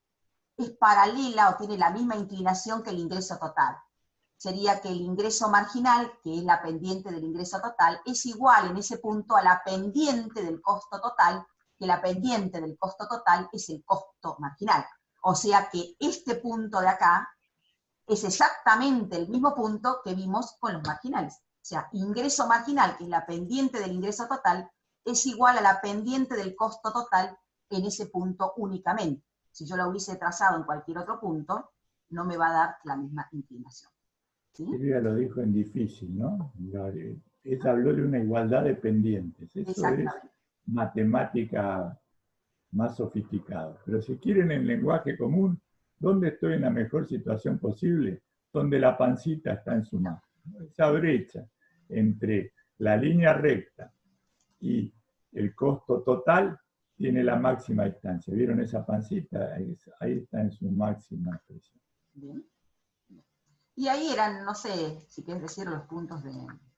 es paralela o tiene la misma inclinación que el ingreso total. Sería que el ingreso marginal, que es la pendiente del ingreso total, es igual en ese punto a la pendiente del costo total, que la pendiente del costo total es el costo marginal. O sea que este punto de acá es exactamente el mismo punto que vimos con los marginales. O sea, ingreso marginal, que es la pendiente del ingreso total, es igual a la pendiente del costo total en ese punto únicamente. Si yo lo hubiese trazado en cualquier otro punto, no me va a dar la misma inclinación. ¿Sí? Silvia lo dijo en difícil, ¿no? Ella habló de una igualdad de pendientes. Eso es matemática más sofisticada. Pero si quieren en lenguaje común, ¿dónde estoy en la mejor situación posible? Donde la pancita está en su mano. Esa brecha entre la línea recta y el costo total tiene la máxima distancia. ¿Vieron esa pancita? Ahí está en su máxima expresión. Bien. Y ahí eran, no sé, si quieres decir, los puntos de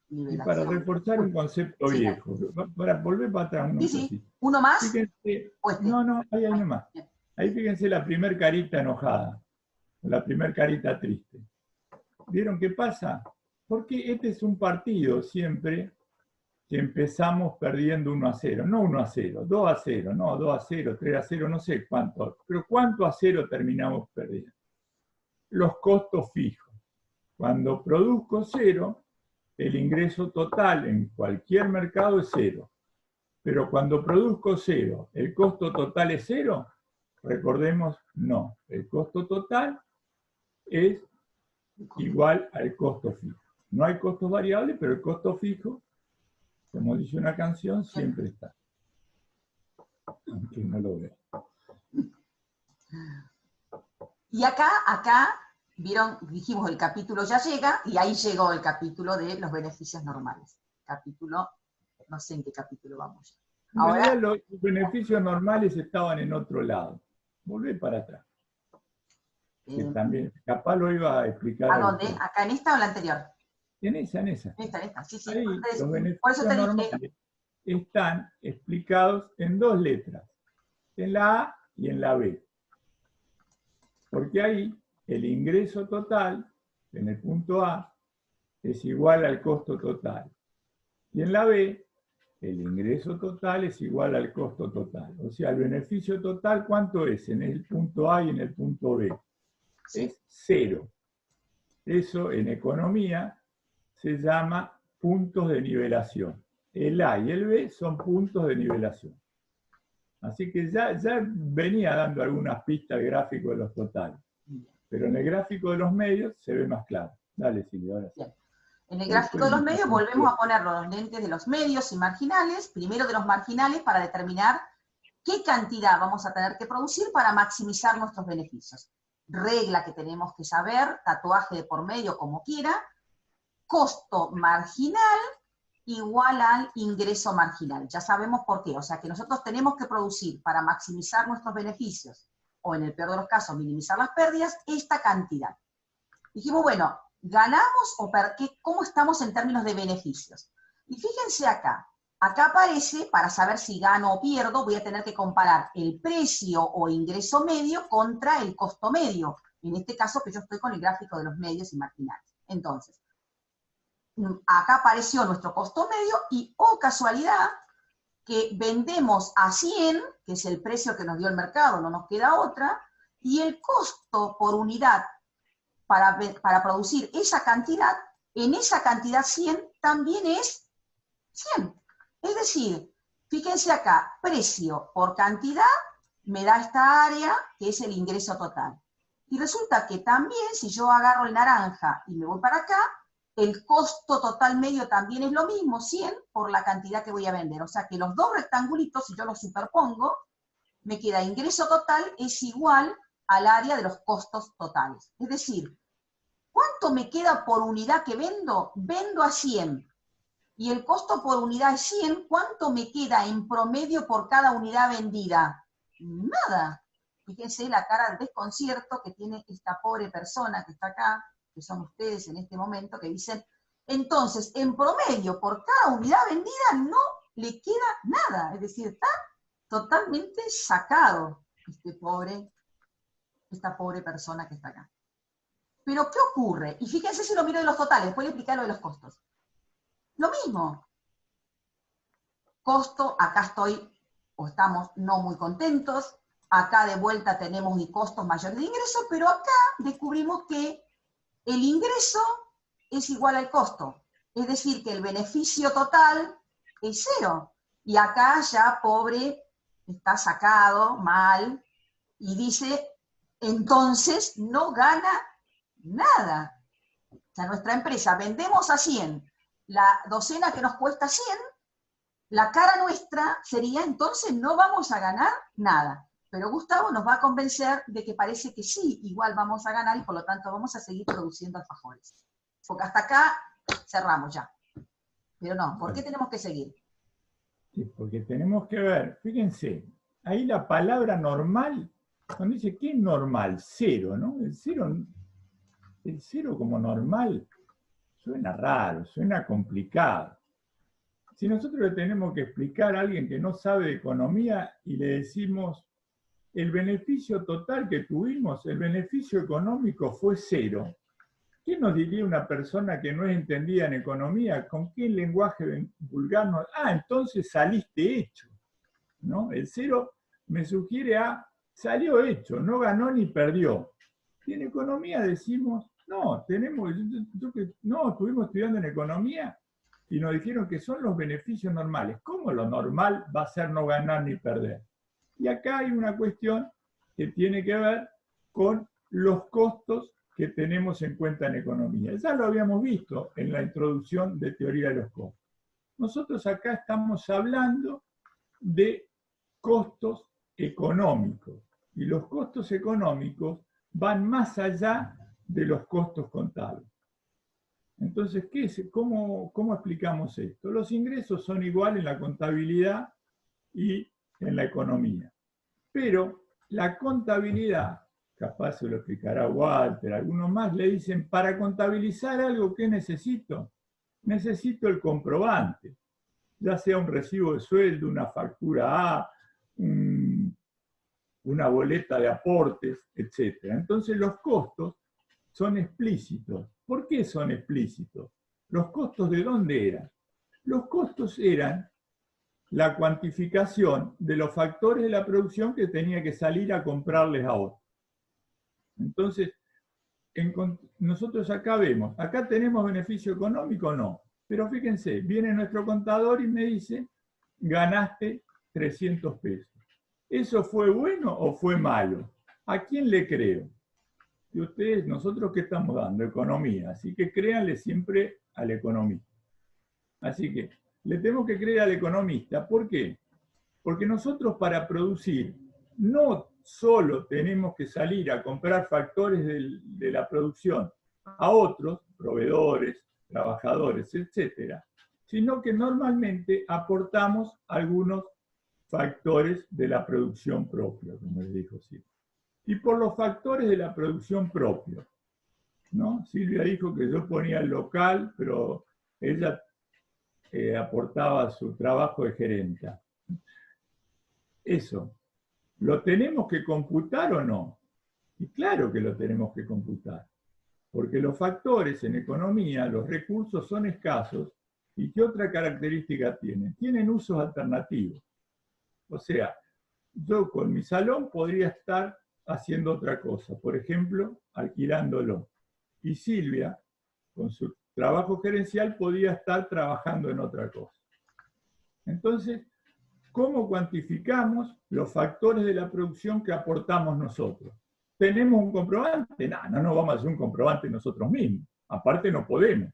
nivelación. Y para reforzar un concepto viejo, para volver para atrás uno. Sí. ¿Uno más? Fíjense, no, ahí hay nomás. Ahí fíjense la primer carita enojada, la primer carita triste. ¿Vieron qué pasa? Porque este es un partido siempre que empezamos perdiendo 1-0, no 1-0, 2-0, no 2-0, 3-0, no sé cuánto, pero ¿cuánto a 0 terminamos perdiendo? Los costos fijos. Cuando produzco 0, el ingreso total en cualquier mercado es 0. Pero cuando produzco 0, ¿el costo total es 0? Recordemos, no. El costo total es igual al costo fijo. No hay costos variables, pero el costo fijo, como dice una canción, siempre está. Aunque no lo vea. Y acá, vieron, dijimos el capítulo ya llega, y ahí llegó el capítulo de los beneficios normales. Capítulo, no sé en qué capítulo vamos. Ahora, en realidad los beneficios normales estaban en otro lado. Volvé para atrás. Que también, capaz lo iba a explicar. ¿A dónde? ¿Acá en esta o en la anterior? En esa. En esta, sí. Ahí, Entonces, los beneficios por eso te normales están explicados en 2 letras, en la A y en la B. Porque ahí el ingreso total, en el punto A, es igual al costo total. Y en la B, el ingreso total es igual al costo total. O sea, el beneficio total, ¿cuánto es en el punto A y en el punto B? Es 0. Eso en economía se llama puntos de nivelación. El A y el B son puntos de nivelación. Así que ya venía dando algunas pistas gráficos de los totales. Pero en el gráfico de los medios se ve más claro. Dale, Silvia, ahora sí. En el gráfico de los medios volvemos a poner los lentes de los medios y marginales, primero de los marginales para determinar qué cantidad vamos a tener que producir para maximizar nuestros beneficios. Regla que tenemos que saber, tatuaje de por medio como quiera, costo marginal igual al ingreso marginal. Ya sabemos por qué, o sea que nosotros tenemos que producir para maximizar nuestros beneficios, o en el peor de los casos minimizar las pérdidas, esta cantidad. Dijimos, bueno, ¿ganamos o cómo estamos en términos de beneficios? Y fíjense acá aparece, para saber si gano o pierdo, voy a tener que comparar el precio o ingreso medio contra el costo medio. En este caso que yo estoy con el gráfico de los medios y marginales. Entonces, acá apareció nuestro costo medio y, oh casualidad, que vendemos a 100, que es el precio que nos dio el mercado, no nos queda otra, y el costo por unidad para producir esa cantidad, en esa cantidad 100 también es 100. Es decir, fíjense acá, precio por cantidad me da esta área que es el ingreso total. Y resulta que también, si yo agarro el naranja y me voy para acá, el costo total medio también es lo mismo, 100 por la cantidad que voy a vender. O sea que los dos rectangulitos, si yo los superpongo, me queda ingreso total es igual al área de los costos totales. Es decir, ¿cuánto me queda por unidad que vendo? Vendo a 100. y el costo por unidad es 100, ¿cuánto me queda en promedio por cada unidad vendida? Nada. Fíjense la cara de desconcierto que tiene esta pobre persona que está acá, que son ustedes en este momento, que dicen, entonces, en promedio, por cada unidad vendida no le queda nada. Es decir, está totalmente sacado esta pobre persona que está acá. Pero, ¿qué ocurre? Y fíjense si lo miro en los totales, después le explicar lo de los costos. Lo mismo. Costo, acá estoy, o estamos no muy contentos, acá de vuelta tenemos costos mayores de ingreso, pero acá descubrimos que el ingreso es igual al costo. Es decir, que el beneficio total es 0. Y acá ya, pobre, está sacado, mal, y dice, entonces no gana nada. O sea, nuestra empresa, vendemos a 100, la docena que nos cuesta 100, la cara nuestra sería, entonces no vamos a ganar nada. Pero Gustavo nos va a convencer de que parece que sí, igual vamos a ganar y por lo tanto vamos a seguir produciendo alfajores. Porque hasta acá cerramos ya. Pero no, ¿por qué tenemos que seguir? Sí, porque tenemos que ver, fíjense, ahí la palabra normal, cuando dice, ¿qué es normal? 0, ¿no? El cero como normal suena raro, suena complicado. Si nosotros le tenemos que explicar a alguien que no sabe de economía y le decimos, el beneficio total que tuvimos, el beneficio económico fue 0, ¿qué nos diría una persona que no es entendida en economía? ¿Con qué lenguaje vulgar nos... entonces saliste hecho, ¿no? El 0 me sugiere a, salió hecho, no ganó ni perdió. Y en economía decimos, no, estuvimos estudiando en economía y nos dijeron que son los beneficios normales. ¿Cómo lo normal va a ser no ganar ni perder? Y acá hay una cuestión que tiene que ver con los costos que tenemos en cuenta en economía. Ya lo habíamos visto en la introducción de teoría de los costos. Nosotros acá estamos hablando de costos económicos. Y los costos económicos van más allá de los costos contables. Entonces, ¿cómo explicamos esto? Los ingresos son iguales en la contabilidad y en la economía. Pero la contabilidad, capaz se lo explicará Walter, algunos más le dicen, para contabilizar algo, ¿qué necesito? Necesito el comprobante, ya sea un recibo de sueldo, una factura A, una boleta de aportes, etc. Entonces los costos son explícitos. ¿Por qué son explícitos? ¿Los costos de dónde eran? Los costos eran la cuantificación de los factores de la producción que tenía que salir a comprarles a otros. Entonces, nosotros acá vemos, acá tenemos beneficio económico, no. Pero fíjense, viene nuestro contador y me dice, ganaste 300 pesos. ¿Eso fue bueno o fue malo? ¿A quién le creo? Y ustedes, nosotros, ¿qué estamos dando? Economía. Así que créanle siempre al economista. Así que le tenemos que creer al economista. ¿Por qué? Porque nosotros para producir no solo tenemos que salir a comprar factores de la producción a otros, proveedores, trabajadores, etcétera, sino que normalmente aportamos algunos factores de la producción propia, como les dijo Silvia. Y por los factores de la producción propia, ¿no? Silvia dijo que yo ponía el local, pero ella aportaba su trabajo de gerenta. Eso, ¿lo tenemos que computar o no? Y claro que lo tenemos que computar, porque los factores en economía, los recursos son escasos, ¿y qué otra característica tienen? Tienen usos alternativos. O sea, yo con mi salón podría estar haciendo otra cosa, por ejemplo, alquilándolo. Y Silvia, con su trabajo gerencial, podría estar trabajando en otra cosa. Entonces, ¿cómo cuantificamos los factores de la producción que aportamos nosotros? ¿Tenemos un comprobante? No vamos a hacer un comprobante nosotros mismos. Aparte no podemos.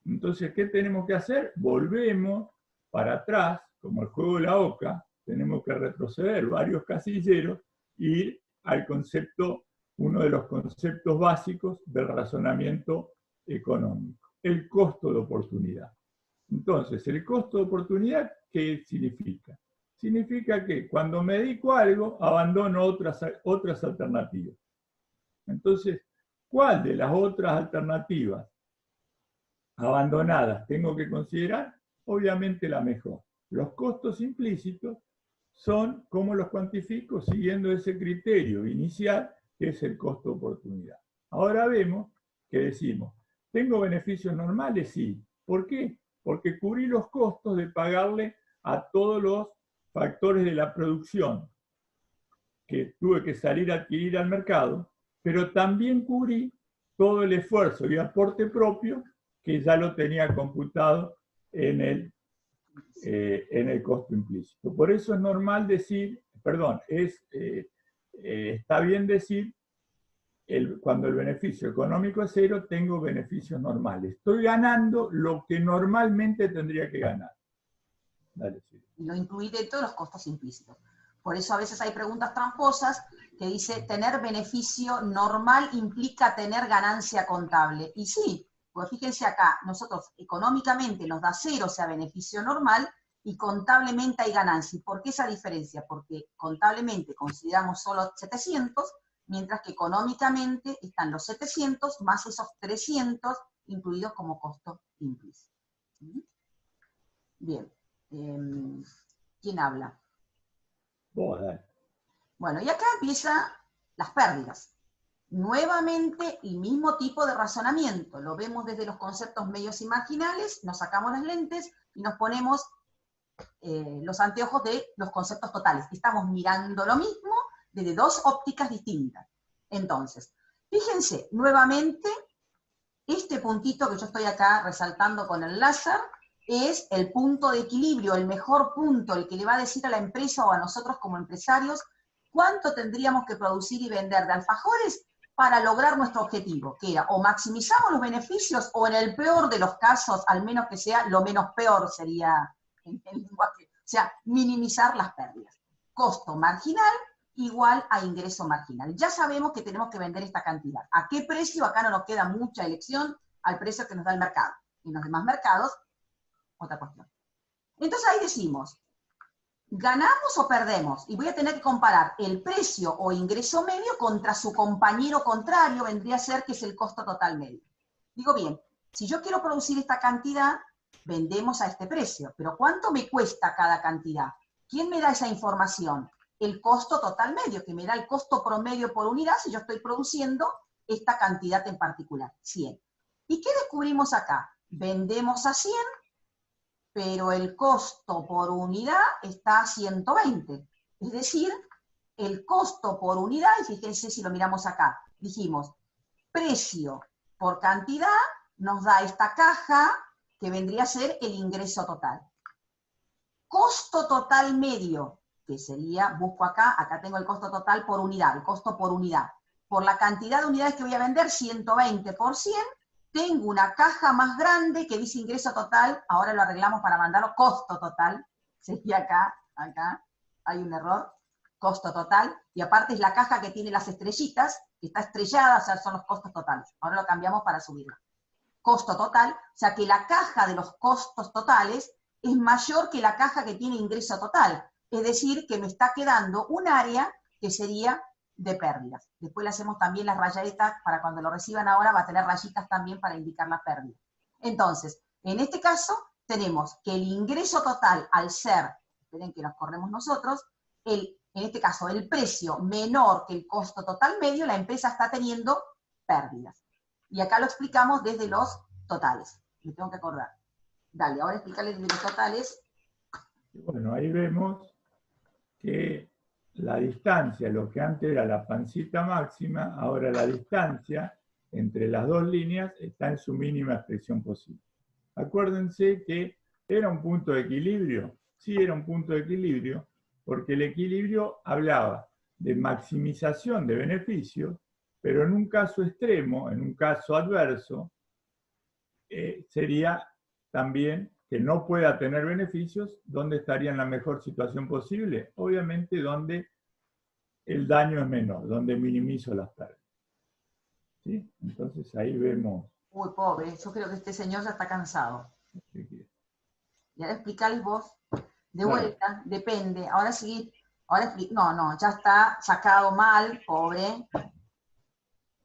Entonces, ¿qué tenemos que hacer? Volvemos para atrás, como el juego de la oca, tenemos que retroceder varios casilleros y ir al concepto, uno de los conceptos básicos del razonamiento económico, el costo de oportunidad. Entonces, el costo de oportunidad, ¿qué significa? Significa que cuando me dedico a algo, abandono otras alternativas. Entonces, ¿cuál de las otras alternativas abandonadas tengo que considerar? Obviamente la mejor. Los costos implícitos son, ¿cómo los cuantifico? Siguiendo ese criterio inicial, que es el costo de oportunidad. Ahora vemos que decimos, ¿tengo beneficios normales? Sí. ¿Por qué? Porque cubrí los costos de pagarle a todos los factores de la producción que tuve que salir a adquirir al mercado, pero también cubrí todo el esfuerzo y aporte propio que ya lo tenía computado en el costo implícito. Por eso es normal decir, perdón, está bien decir, cuando el beneficio económico es cero, tengo beneficios normales. Estoy ganando lo que normalmente tendría que ganar. Dale, sí. Lo incluí dentro de los costos implícitos. Por eso a veces hay preguntas tramposas que dice, tener beneficio normal implica tener ganancia contable. Y sí, pues fíjense acá, nosotros económicamente nos da cero, o sea, beneficio normal, y contablemente hay ganancia. ¿Y por qué esa diferencia? Porque contablemente consideramos solo 700, mientras que económicamente están los 700 más esos 300 incluidos como costo implícito. Bien. ¿Quién habla? Vos, dale. Bueno, y acá empiezan las pérdidas. Nuevamente, el mismo tipo de razonamiento. Lo vemos desde los conceptos medios y marginales, nos sacamos las lentes y nos ponemos los anteojos de los conceptos totales. Estamos mirando lo mismo desde dos ópticas distintas. Entonces, fíjense, nuevamente, este puntito que yo estoy acá resaltando con el láser es el punto de equilibrio, el mejor punto, el que le va a decir a la empresa o a nosotros como empresarios cuánto tendríamos que producir y vender de alfajores para lograr nuestro objetivo, que era o maximizamos los beneficios o en el peor de los casos, al menos que sea lo menos peor sería en el lenguaje, o sea, minimizar las pérdidas. Costo marginal igual a ingreso marginal. Ya sabemos que tenemos que vender esta cantidad. ¿A qué precio? Acá no nos queda mucha elección, al precio que nos da el mercado. En los demás mercados, otra cuestión. Entonces ahí decimos, ¿ganamos o perdemos? Y voy a tener que comparar el precio o ingreso medio contra su compañero contrario, vendría a ser que es el costo total medio. Digo bien, si yo quiero producir esta cantidad, vendemos a este precio, pero ¿cuánto me cuesta cada cantidad? ¿Quién me da esa información? El costo total medio, que me da el costo promedio por unidad si yo estoy produciendo esta cantidad en particular, 100. ¿Y qué descubrimos acá? Vendemos a 100, pero el costo por unidad está a 120. Es decir, el costo por unidad, y fíjense si lo miramos acá, dijimos, precio por cantidad nos da esta caja que vendría a ser el ingreso total. Costo total medio, que sería, busco acá tengo el costo total por unidad, el costo por unidad. Por la cantidad de unidades que voy a vender, 120 por 100, tengo una caja más grande que dice ingreso total, ahora lo arreglamos para mandarlo, costo total, sería acá hay un error, costo total, y aparte es la caja que tiene las estrellitas, que está estrellada, o sea, son los costos totales. Ahora lo cambiamos para subirlo. Costo total, o sea que la caja de los costos totales es mayor que la caja que tiene ingreso total. Es decir, que me está quedando un área que sería de pérdidas. Después le hacemos también las rayitas, para cuando lo reciban ahora va a tener rayitas también para indicar la pérdida. Entonces, en este caso, tenemos que el ingreso total, al ser, esperen que nos corremos nosotros, en este caso, el precio menor que el costo total medio, la empresa está teniendo pérdidas. Y acá lo explicamos desde los totales. Me tengo que acordar. Dale, ahora explicarles desde los totales. Bueno, ahí vemos que la distancia, lo que antes era la pancita máxima, ahora la distancia entre las dos líneas está en su mínima expresión posible. Acuérdense que era un punto de equilibrio, sí era un punto de equilibrio, porque el equilibrio hablaba de maximización de beneficios, pero en un caso extremo, en un caso adverso, sería también que no pueda tener beneficios, ¿dónde estaría en la mejor situación posible? Obviamente donde el daño es menor, donde minimizo las pérdidas. ¿Sí? Entonces ahí vemos. Uy, pobre, yo creo que este señor ya está cansado. Y ahora explicales vos, de Claro. vuelta, depende. Ahora sí, no, ya está sacado mal, pobre.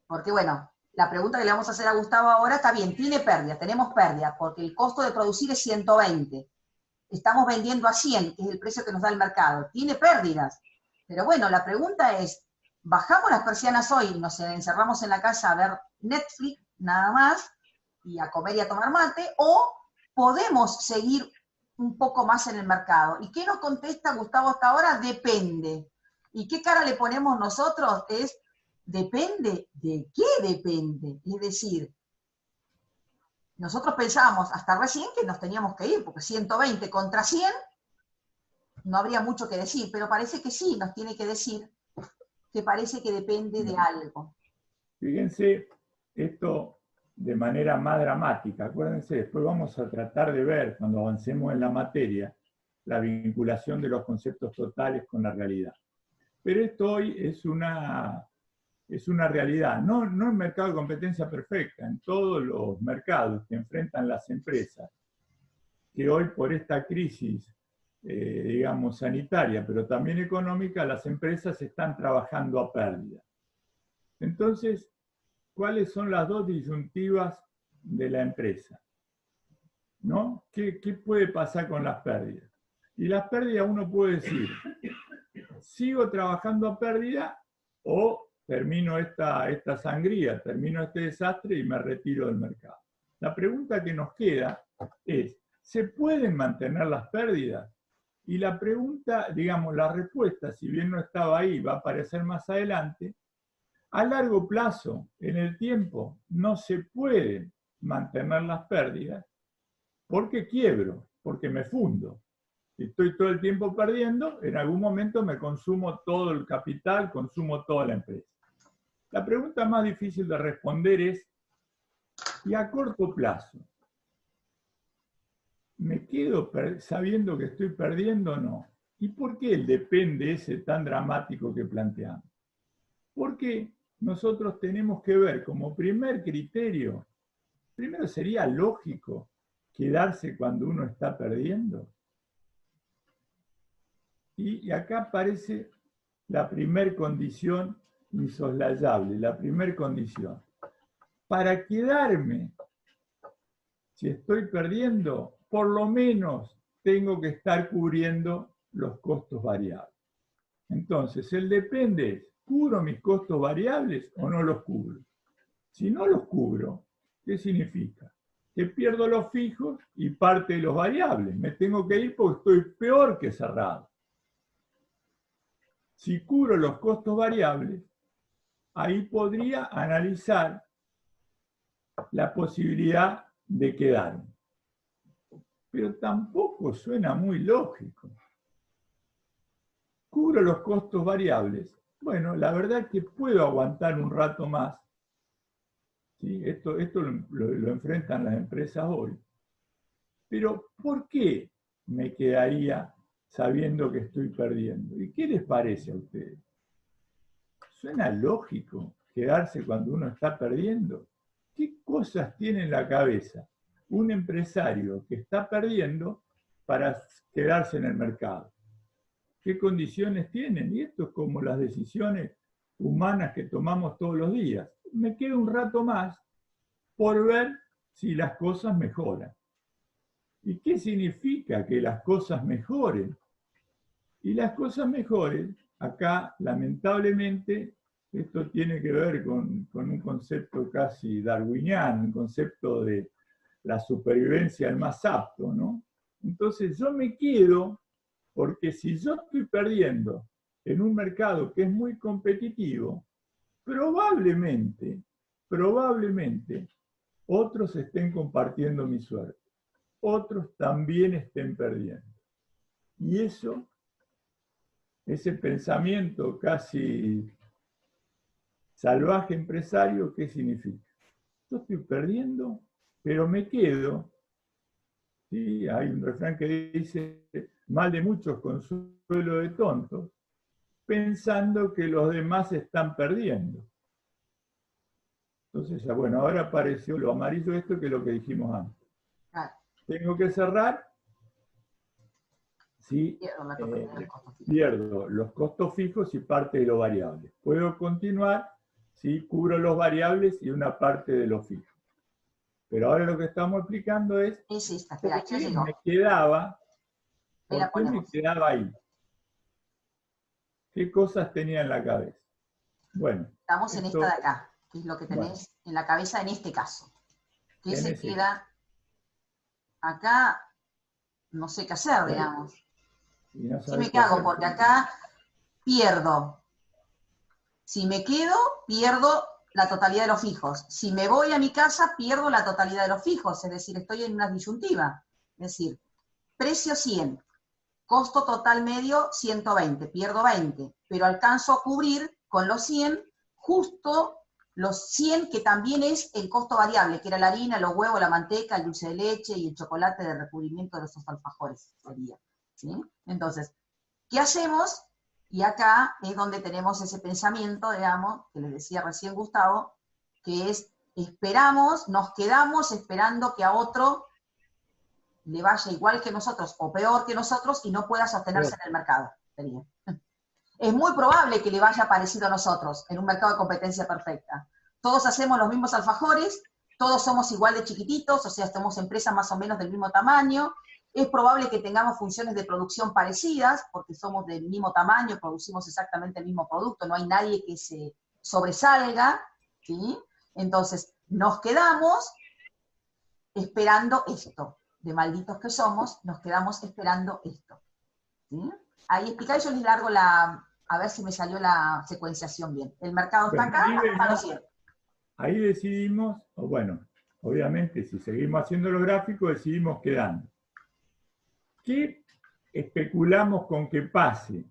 Porque bueno, la pregunta que le vamos a hacer a Gustavo ahora está bien, tiene pérdida, tenemos pérdida, porque el costo de producir es 120. Estamos vendiendo a 100, que es el precio que nos da el mercado. Tiene pérdidas. Pero bueno, la pregunta es, ¿bajamos las persianas hoy y nos encerramos en la casa a ver Netflix nada más y a comer y a tomar mate? ¿O podemos seguir un poco más en el mercado? ¿Y qué nos contesta Gustavo hasta ahora? Depende. ¿Y qué cara le ponemos nosotros? Es, depende. ¿De qué depende? Es decir, nosotros pensábamos hasta recién que nos teníamos que ir, porque 120 contra 100 no habría mucho que decir, pero parece que sí, nos tiene que decir que parece que depende de algo. Fíjense esto de manera más dramática. Acuérdense, después vamos a tratar de ver, cuando avancemos en la materia, la vinculación de los conceptos totales con la realidad. Pero esto hoy es una realidad, no en mercado de competencia perfecta, en todos los mercados que enfrentan las empresas, que hoy por esta crisis, digamos, sanitaria, pero también económica, las empresas están trabajando a pérdida. Entonces, ¿cuáles son las dos disyuntivas de la empresa? ¿No? ¿Qué puede pasar con las pérdidas? Y las pérdidas uno puede decir, sigo trabajando a pérdida o termino esta sangría, termino este desastre y me retiro del mercado. La pregunta que nos queda es, ¿se pueden mantener las pérdidas? Y la pregunta, digamos, la respuesta, si bien no estaba ahí, va a aparecer más adelante, a largo plazo, en el tiempo, no se pueden mantener las pérdidas porque quiebro, porque me fundo. Si estoy todo el tiempo perdiendo, en algún momento me consumo todo el capital, consumo toda la empresa. La pregunta más difícil de responder es, ¿y a corto plazo? ¿Me quedo sabiendo que estoy perdiendo o no? ¿Y por qué el depende ese tan dramático que planteamos? Porque nosotros tenemos que ver como primer criterio, primero sería lógico quedarse cuando uno está perdiendo. Y acá aparece la primer condición insoslayable, la primer condición. Para quedarme, si estoy perdiendo, por lo menos tengo que estar cubriendo los costos variables. Entonces, el depende es, ¿cubro mis costos variables o no los cubro? Si no los cubro, ¿qué significa? Que pierdo los fijos y parte de los variables. Me tengo que ir porque estoy peor que cerrado. Si cubro los costos variables, ahí podría analizar la posibilidad de quedarme. Pero tampoco suena muy lógico. Cubro los costos variables. Bueno, la verdad es que puedo aguantar un rato más. ¿Sí? Esto lo enfrentan las empresas hoy. Pero ¿por qué me quedaría sabiendo que estoy perdiendo? ¿Y qué les parece a ustedes? ¿Suena lógico quedarse cuando uno está perdiendo? ¿Qué cosas tiene en la cabeza un empresario que está perdiendo para quedarse en el mercado? ¿Qué condiciones tienen? Y esto es como las decisiones humanas que tomamos todos los días. Me quedo un rato más por ver si las cosas mejoran. ¿Y qué significa que las cosas mejoren? Y las cosas mejoren, acá lamentablemente, esto tiene que ver con un concepto casi darwiniano, un concepto de la supervivencia del más apto, ¿no? Entonces yo me quedo porque si yo estoy perdiendo en un mercado que es muy competitivo, probablemente otros estén compartiendo mi suerte, otros también estén perdiendo. Y eso, ese pensamiento casi salvaje empresario, ¿qué significa? Yo estoy perdiendo, pero me quedo. ¿Sí? Hay un refrán que dice, mal de muchos consuelo de tontos, pensando que los demás están perdiendo. Entonces, bueno, ahora apareció lo amarillo esto que es lo que dijimos antes. Tengo que cerrar si Pierdo la totalidad del costo fijo. pierdo los costos fijos y parte de los variables. Puedo continuar si cubro los variables y una parte de los fijos. Pero ahora lo que estamos explicando es esta, por espera, ya qué llegó. me quedaba, Ahí la por qué me ponemos. quedaba ahí. ¿Qué cosas tenía en la cabeza? Bueno. Estamos en esto, esta de acá, que es lo que tenés en la cabeza en este caso. ¿Qué se queda acá? No sé qué hacer, digamos. No ¿Qué me cago? Porque acá pierdo. Si me quedo, pierdo la totalidad de los fijos. Si me voy a mi casa, pierdo la totalidad de los fijos. Es decir, estoy en una disyuntiva. Es decir, precio 100, costo total medio 120, pierdo 20, pero alcanzo a cubrir con los 100 justo los 100 que también es el costo variable, que era la harina, los huevos, la manteca, el dulce de leche y el chocolate de recubrimiento de esos alfajores, sería, ¿sí? Entonces, ¿qué hacemos? Y acá es donde tenemos ese pensamiento, digamos, que les decía recién Gustavo, que es, esperamos, nos quedamos esperando que a otro le vaya igual que nosotros o peor que nosotros y no pueda sostenerse en el mercado. Sería. Es muy probable que le vaya parecido a nosotros en un mercado de competencia perfecta. Todos hacemos los mismos alfajores, todos somos igual de chiquititos, o sea, somos empresas más o menos del mismo tamaño. Es probable que tengamos funciones de producción parecidas, porque somos del mismo tamaño, producimos exactamente el mismo producto, no hay nadie que se sobresalga, ¿sí? Entonces, nos quedamos esperando esto. De malditos que somos, nos quedamos esperando esto. ¿Sí? Ahí explicáis, yo les largo a ver si me salió la secuenciación bien. El mercado está acá, está lo cierto. Ahí decidimos, o bueno, obviamente si seguimos haciendo los gráficos, decidimos quedando. ¿Qué especulamos con que pase?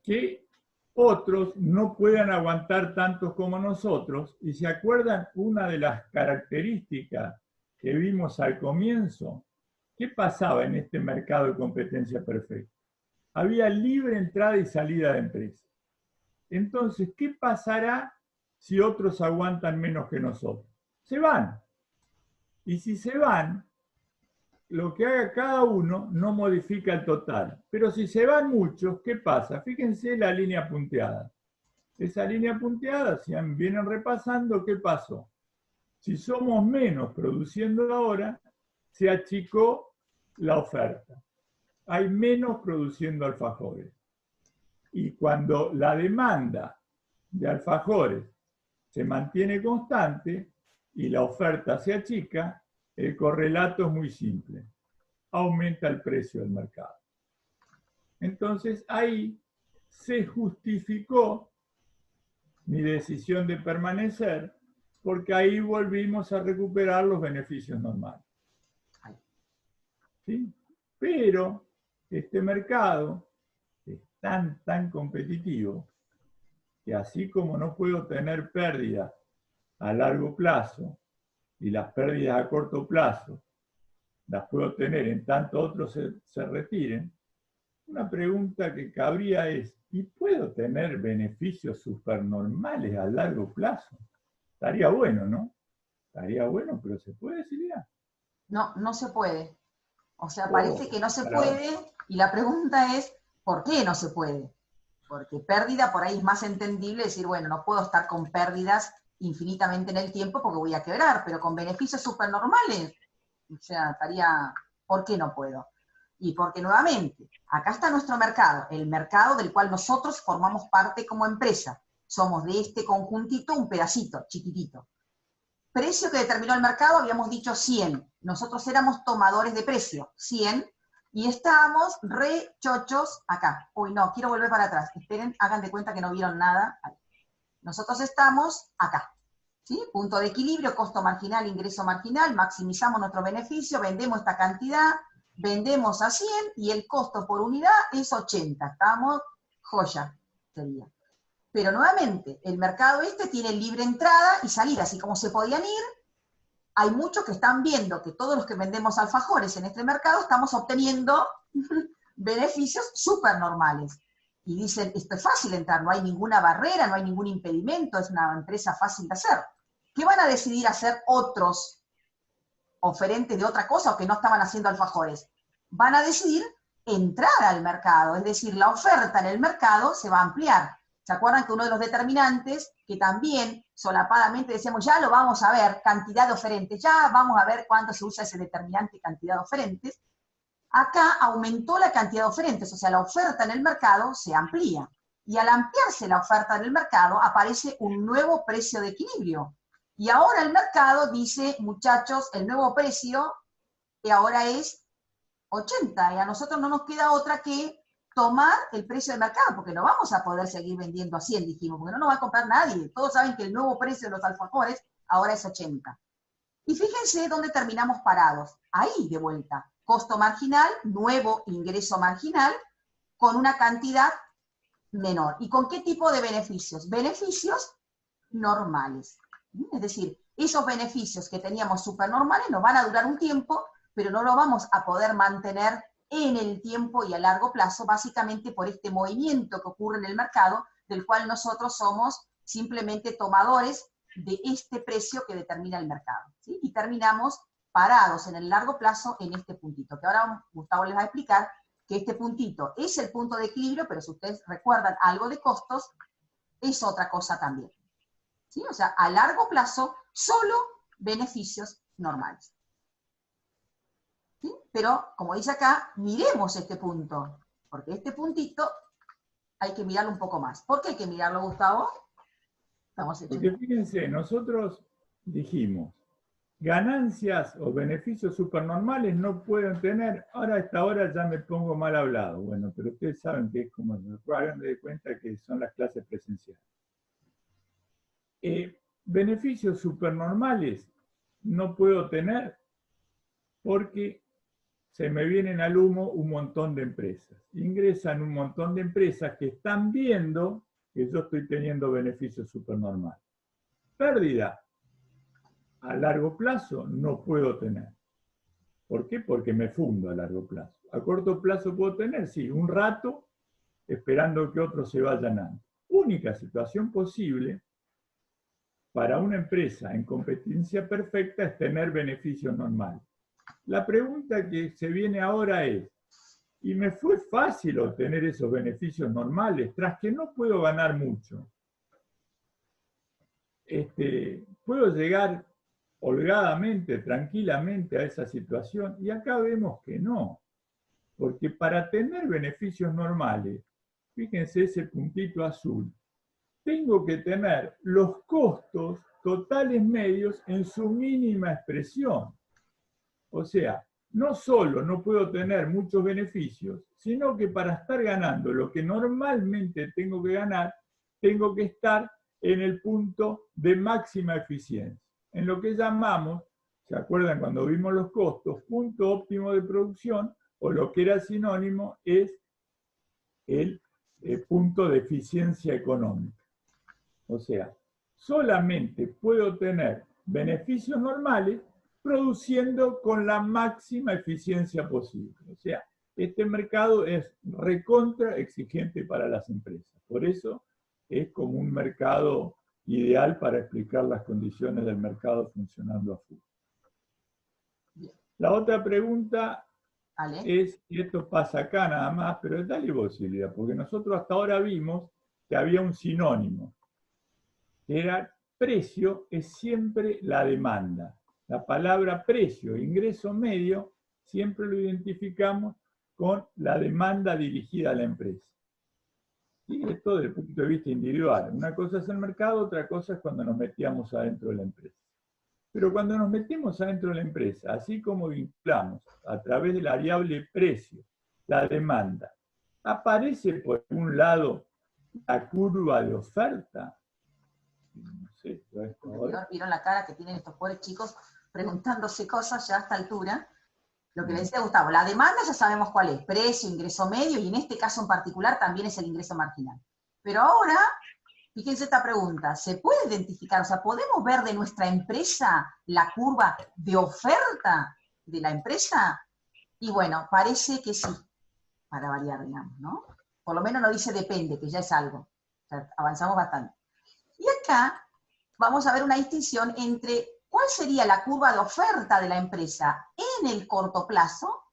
Que otros no puedan aguantar tantos como nosotros, y se acuerdan una de las características que vimos al comienzo. ¿Qué pasaba en este mercado de competencia perfecta? Había libre entrada y salida de empresas. Entonces, ¿qué pasará si otros aguantan menos que nosotros? Se van. Y si se van, lo que haga cada uno no modifica el total. Pero si se van muchos, ¿qué pasa? Fíjense la línea punteada. Esa línea punteada, si vienen repasando, ¿qué pasó? Si somos menos produciendo ahora, se achicó la oferta. Hay menos produciendo alfajores. Y cuando la demanda de alfajores se mantiene constante y la oferta se achica, el correlato es muy simple. Aumenta el precio del mercado. Entonces ahí se justificó mi decisión de permanecer, porque ahí volvimos a recuperar los beneficios normales. ¿Sí? Pero este mercado es tan competitivo que así como no puedo tener pérdidas a largo plazo y las pérdidas a corto plazo las puedo tener en tanto otros se retiren, una pregunta que cabría es, ¿y puedo tener beneficios supernormales a largo plazo? Estaría bueno, ¿no? Estaría bueno, pero ¿se puede, Silvia? No, no se puede. O sea, parece que no se puede, y la pregunta es, ¿por qué no se puede? Porque pérdida por ahí es más entendible decir, bueno, no puedo estar con pérdidas infinitamente en el tiempo porque voy a quebrar, pero con beneficios supernormales, o sea, estaría, ¿por qué no puedo? Y porque nuevamente, acá está nuestro mercado, el mercado del cual nosotros formamos parte como empresa. Somos de este conjuntito un pedacito, chiquitito. Precio que determinó el mercado, habíamos dicho 100. Nosotros éramos tomadores de precio, 100, y estábamos re chochos acá. Uy, no, quiero volver para atrás. Esperen, hagan de cuenta que no vieron nada. Nosotros estamos acá. ¿Sí? Punto de equilibrio, costo marginal, ingreso marginal, maximizamos nuestro beneficio, vendemos esta cantidad, vendemos a 100 y el costo por unidad es 80. Estamos joya, sería. Pero nuevamente, el mercado este tiene libre entrada y salida, así como se podían ir, hay muchos que están viendo que todos los que vendemos alfajores en este mercado estamos obteniendo beneficios súper normales. Y dicen, esto es fácil entrar, no hay ninguna barrera, no hay ningún impedimento, es una empresa fácil de hacer. ¿Qué van a decidir hacer otros oferentes de otra cosa o que no estaban haciendo alfajores? Van a decidir entrar al mercado, es decir, la oferta en el mercado se va a ampliar. ¿Se acuerdan que uno de los determinantes, que también solapadamente decíamos, ya lo vamos a ver, cantidad de oferentes, ya vamos a ver cuándo se usa ese determinante cantidad de oferentes? Acá aumentó la cantidad de oferentes, o sea, la oferta en el mercado se amplía. Y al ampliarse la oferta en el mercado, aparece un nuevo precio de equilibrio. Y ahora el mercado dice, muchachos, el nuevo precio que ahora es 80, y a nosotros no nos queda otra que tomar el precio del mercado, porque no vamos a poder seguir vendiendo a 100, dijimos, porque no nos va a comprar nadie. Todos saben que el nuevo precio de los alfajores ahora es 80. Y fíjense dónde terminamos parados. Ahí, de vuelta. Costo marginal, nuevo ingreso marginal, con una cantidad menor. ¿Y con qué tipo de beneficios? Beneficios normales. Es decir, esos beneficios que teníamos supernormales nos van a durar un tiempo, pero no lo vamos a poder mantener en el tiempo y a largo plazo, básicamente por este movimiento que ocurre en el mercado, del cual nosotros somos simplemente tomadores de este precio que determina el mercado, ¿sí? Y terminamos parados en el largo plazo en este puntito, que ahora Gustavo les va a explicar que este puntito es el punto de equilibrio, pero si ustedes recuerdan algo de costos, es otra cosa también, ¿sí? O sea, a largo plazo, solo beneficios normales. ¿Sí? Pero, como dice acá, miremos este punto, porque este puntito hay que mirarlo un poco más. ¿Por qué hay que mirarlo, Gustavo? Porque fíjense, nosotros dijimos, ganancias o beneficios supernormales no pueden tener, ahora a esta hora ya me pongo mal hablado, bueno, pero ustedes saben que es como, hagan de cuenta que son las clases presenciales. Beneficios supernormales no puedo tener porque se me vienen al humo un montón de empresas. Ingresan un montón de empresas que están viendo que yo estoy teniendo beneficios supernormales. Pérdida a largo plazo no puedo tener. ¿Por qué? Porque me fundo a largo plazo. A corto plazo puedo tener, sí, un rato esperando que otros se vayan antes. Única situación posible para una empresa en competencia perfecta es tener beneficios normales. La pregunta que se viene ahora es, ¿y me fue fácil obtener esos beneficios normales tras que no puedo ganar mucho? ¿Puedo llegar holgadamente, tranquilamente a esa situación? Y acá vemos que no, porque para tener beneficios normales, fíjense ese puntito azul, tengo que tener los costos totales medios en su mínima expresión. O sea, no solo no puedo tener muchos beneficios, sino que para estar ganando lo que normalmente tengo que ganar, tengo que estar en el punto de máxima eficiencia. En lo que llamamos, ¿se acuerdan cuando vimos los costos? Punto óptimo de producción, o lo que era sinónimo es el punto de eficiencia económica. O sea, solamente puedo tener beneficios normales produciendo con la máxima eficiencia posible. O sea, este mercado es recontra exigente para las empresas. Por eso es como un mercado ideal para explicar las condiciones del mercado funcionando a full. La otra pregunta es, y esto pasa acá nada más, pero dale vos, Silvia, porque nosotros hasta ahora vimos que había un sinónimo, que era precio es siempre la demanda. La palabra precio, ingreso medio, siempre lo identificamos con la demanda dirigida a la empresa. Y esto desde el punto de vista individual. Una cosa es el mercado, otra cosa es cuando nos metíamos adentro de la empresa. Pero cuando nos metemos adentro de la empresa, así como vinculamos a través de la variable precio, la demanda, aparece por un lado la curva de oferta. No sé, ¿vieron la cara que tienen estos pobres chicos preguntándose cosas ya a esta altura? Lo que le decía Gustavo, la demanda ya sabemos cuál es, precio, ingreso medio, y en este caso en particular también es el ingreso marginal. Pero ahora, fíjense esta pregunta, ¿se puede identificar, o sea, podemos ver de nuestra empresa la curva de oferta de la empresa? Y bueno, parece que sí, para variar, digamos, ¿no? Por lo menos no dice depende, que ya es algo. O sea, avanzamos bastante. Y acá vamos a ver una distinción entre cuál sería la curva de oferta de la empresa en el corto plazo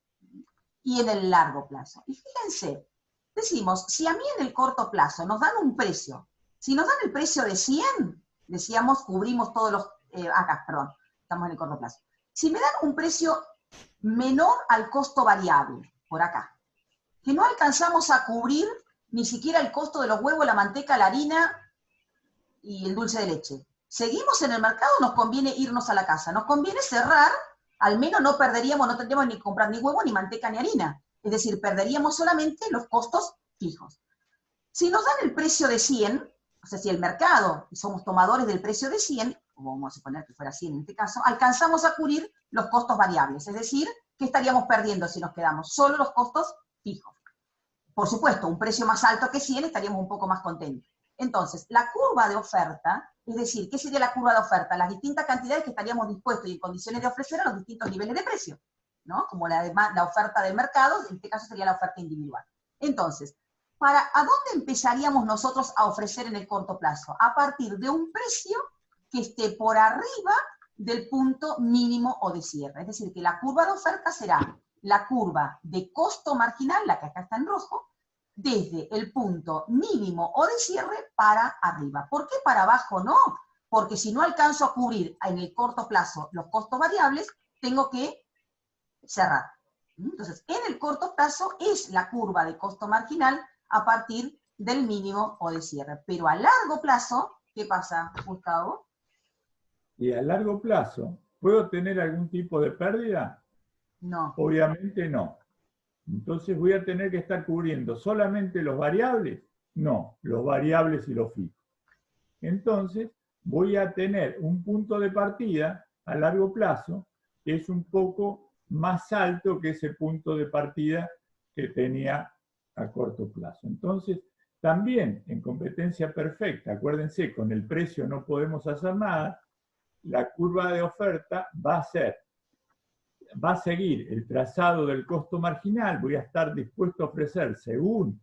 y en el largo plazo. Y fíjense, decimos, si a mí en el corto plazo nos dan un precio, si nos dan el precio de 100, decíamos, cubrimos todos los, acá, perdón, estamos en el corto plazo. Si me dan un precio menor al costo variable, por acá, que no alcanzamos a cubrir ni siquiera el costo de los huevos, la manteca, la harina y el dulce de leche. ¿Seguimos en el mercado o nos conviene irnos a la casa? Nos conviene cerrar, al menos no perderíamos, no tendríamos ni que comprar ni huevo, ni manteca, ni harina. Es decir, perderíamos solamente los costos fijos. Si nos dan el precio de 100, o sea, si el mercado, y somos tomadores del precio de 100, o vamos a suponer que fuera 100 en este caso, alcanzamos a cubrir los costos variables, es decir, ¿qué estaríamos perdiendo si nos quedamos? Solo los costos fijos. Por supuesto, un precio más alto que 100 estaríamos un poco más contentos. Entonces, la curva de oferta, es decir, ¿qué sería la curva de oferta? Las distintas cantidades que estaríamos dispuestos y en condiciones de ofrecer a los distintos niveles de precio, ¿no? Como la oferta del mercado, en este caso sería la oferta individual. Entonces, ¿a dónde empezaríamos nosotros a ofrecer en el corto plazo? A partir de un precio que esté por arriba del punto mínimo o de cierre. Es decir, que la curva de oferta será la curva de costo marginal, la que acá está en rojo, desde el punto mínimo o de cierre para arriba. ¿Por qué para abajo no? Porque si no alcanzo a cubrir en el corto plazo los costos variables, tengo que cerrar. Entonces, en el corto plazo es la curva de costo marginal a partir del mínimo o de cierre. Pero a largo plazo, ¿qué pasa, Gustavo? Y a largo plazo, ¿puedo tener algún tipo de pérdida? No. Obviamente no. Entonces voy a tener que estar cubriendo solamente los variables. No, los variables y los fijos. Entonces voy a tener un punto de partida a largo plazo que es un poco más alto que ese punto de partida que tenía a corto plazo. Entonces, también en competencia perfecta, acuérdense, con el precio no podemos hacer nada, la curva de oferta va a seguir el trazado del costo marginal, voy a estar dispuesto a ofrecer según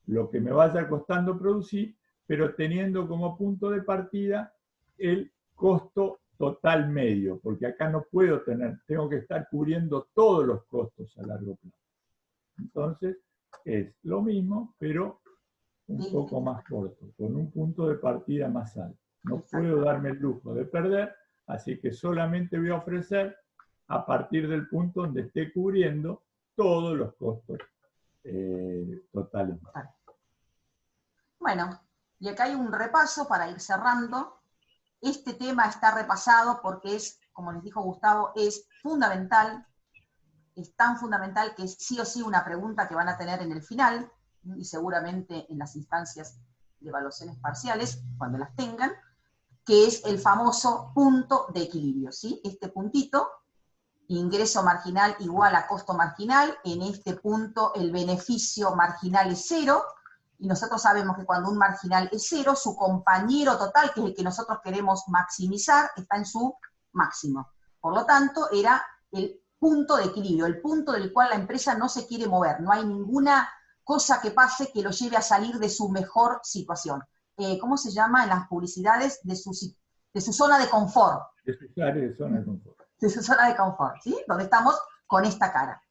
lo que me vaya costando producir, pero teniendo como punto de partida el costo total medio, porque acá no puedo tengo que estar cubriendo todos los costos a largo plazo. Entonces, es lo mismo, pero un poco más corto, con un punto de partida más alto. No puedo darme el lujo de perder, así que solamente voy a ofrecer a partir del punto donde esté cubriendo todos los costos totales. Bueno, y acá hay un repaso para ir cerrando. Este tema está repasado porque es, como les dijo Gustavo, es fundamental, es tan fundamental que es sí o sí una pregunta que van a tener en el final, y seguramente en las instancias de evaluaciones parciales, cuando las tengan, que es el famoso punto de equilibrio, ¿sí? Este puntito, ingreso marginal igual a costo marginal, en este punto el beneficio marginal es 0, y nosotros sabemos que cuando un marginal es 0, su compañero total, que es el que nosotros queremos maximizar, está en su máximo. Por lo tanto, era el punto de equilibrio, el punto del cual la empresa no se quiere mover, no hay ninguna cosa que pase que lo lleve a salir de su mejor situación. ¿Cómo se llama en las publicidades? De su zona de confort. De su área de zona de confort. De su zona de confort, ¿sí? Donde estamos con esta cara.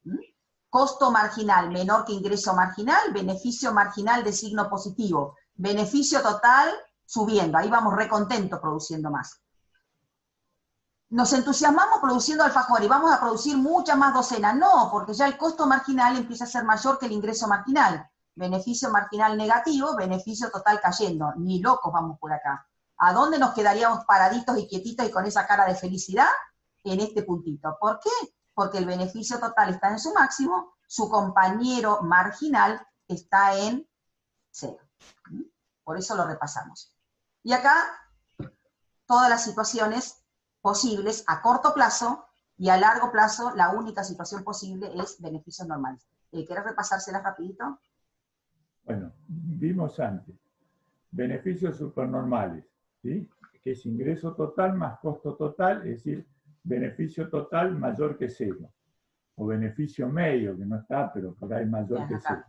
Costo marginal menor que ingreso marginal, beneficio marginal de signo positivo, beneficio total subiendo, ahí vamos recontentos produciendo más. Nos entusiasmamos produciendo alfajor y vamos a producir muchas más docenas. No, porque ya el costo marginal empieza a ser mayor que el ingreso marginal. Beneficio marginal negativo, beneficio total cayendo. Ni locos vamos por acá. ¿A dónde nos quedaríamos paraditos y quietitos y con esa cara de felicidad? En este puntito. ¿Por qué? Porque el beneficio total está en su máximo, su compañero marginal está en 0. Por eso lo repasamos. Y acá, todas las situaciones posibles a corto plazo y a largo plazo, la única situación posible es beneficios normales. ¿Querés repasárselas rapidito? Bueno, vimos antes, beneficios supernormales, ¿sí? Que es ingreso total más costo total, es decir, beneficio total mayor que 0. O beneficio medio, que no está, pero por ahí mayor que 0.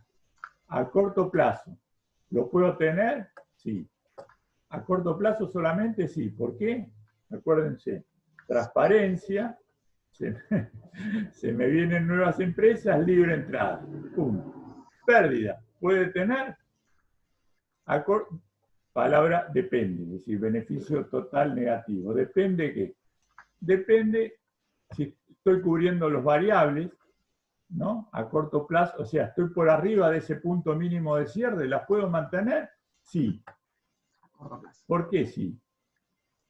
A corto plazo, ¿lo puedo tener? Sí. A corto plazo solamente sí. ¿Por qué? Acuérdense, transparencia, se me vienen nuevas empresas, libre entrada. Punto. Pérdida. ¿Puede tener? Palabra depende, es decir, beneficio total negativo. ¿Depende qué? Depende si estoy cubriendo los variables, ¿no? A corto plazo, o sea, estoy por arriba de ese punto mínimo de cierre, ¿las puedo mantener? Sí. ¿Por qué sí?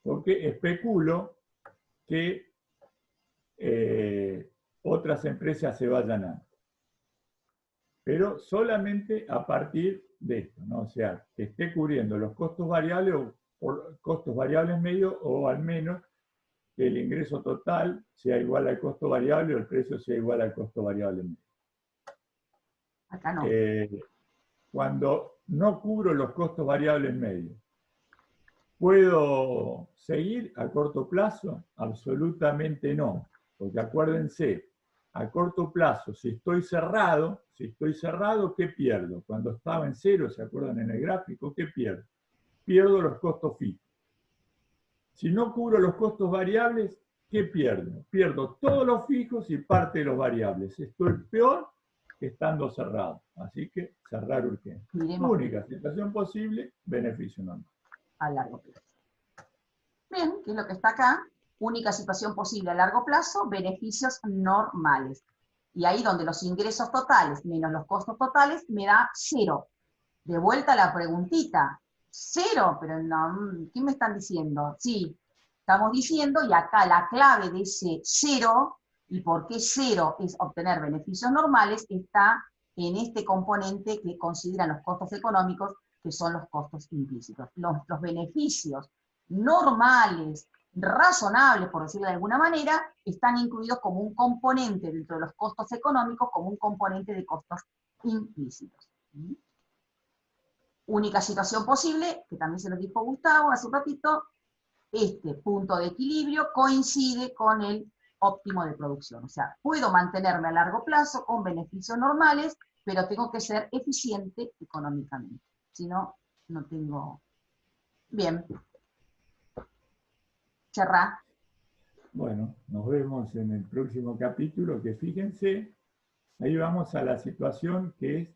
Porque especulo que otras empresas se vayan a. Pero solamente a partir de esto, ¿no? O sea, que esté cubriendo los costos variables o costos variables medios, o al menos que el ingreso total sea igual al costo variable o el precio sea igual al costo variable medio. Acá no. Cuando no cubro los costos variables medios, ¿puedo seguir a corto plazo? Absolutamente no, porque acuérdense, a corto plazo, si estoy cerrado, ¿qué pierdo? Cuando estaba en cero, ¿se acuerdan en el gráfico? ¿Qué pierdo? Pierdo los costos fijos. Si no cubro los costos variables, ¿qué pierdo? Pierdo todos los fijos y parte de los variables. Estoy peor que estando cerrado. Así que cerrar urgente. Única situación posible, beneficio normal. A largo plazo. Bien, ¿qué es lo que está acá? Única situación posible a largo plazo, beneficios normales. Y ahí donde los ingresos totales menos los costos totales me da 0. De vuelta a la preguntita. 0, pero no, ¿qué me están diciendo? Sí, estamos diciendo, y acá la clave de ese 0, y por qué 0 es obtener beneficios normales, está en este componente que consideran los costos económicos, que son los costos implícitos. Los beneficios normales, razonables, por decirlo de alguna manera, están incluidos como un componente dentro de los costos económicos, como un componente de costos implícitos. Única situación posible, que también se lo dijo Gustavo hace un ratito, este punto de equilibrio coincide con el óptimo de producción. O sea, puedo mantenerme a largo plazo con beneficios normales, pero tengo que ser eficiente económicamente. Si no, no tengo... Bien. Cerrá. Bueno, nos vemos en el próximo capítulo, que fíjense, ahí vamos a la situación que es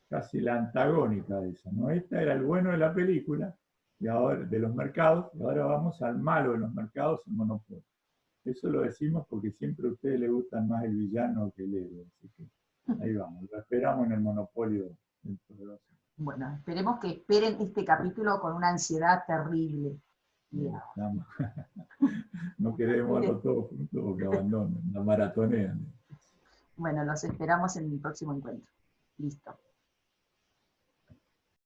casi la antagónica de esa, ¿no? Esta era el bueno de la película, y ahora, de los mercados, y ahora vamos al malo de los mercados, el monopolio. Eso lo decimos porque siempre a ustedes les gustan más el villano que el héroe, así que ahí vamos, lo esperamos en el monopolio del poderoso. Bueno, esperemos que esperen este capítulo con una ansiedad terrible. No queremos verlo todos juntos porque abandonan, la maratonean. Bueno, los esperamos en el próximo encuentro. Listo.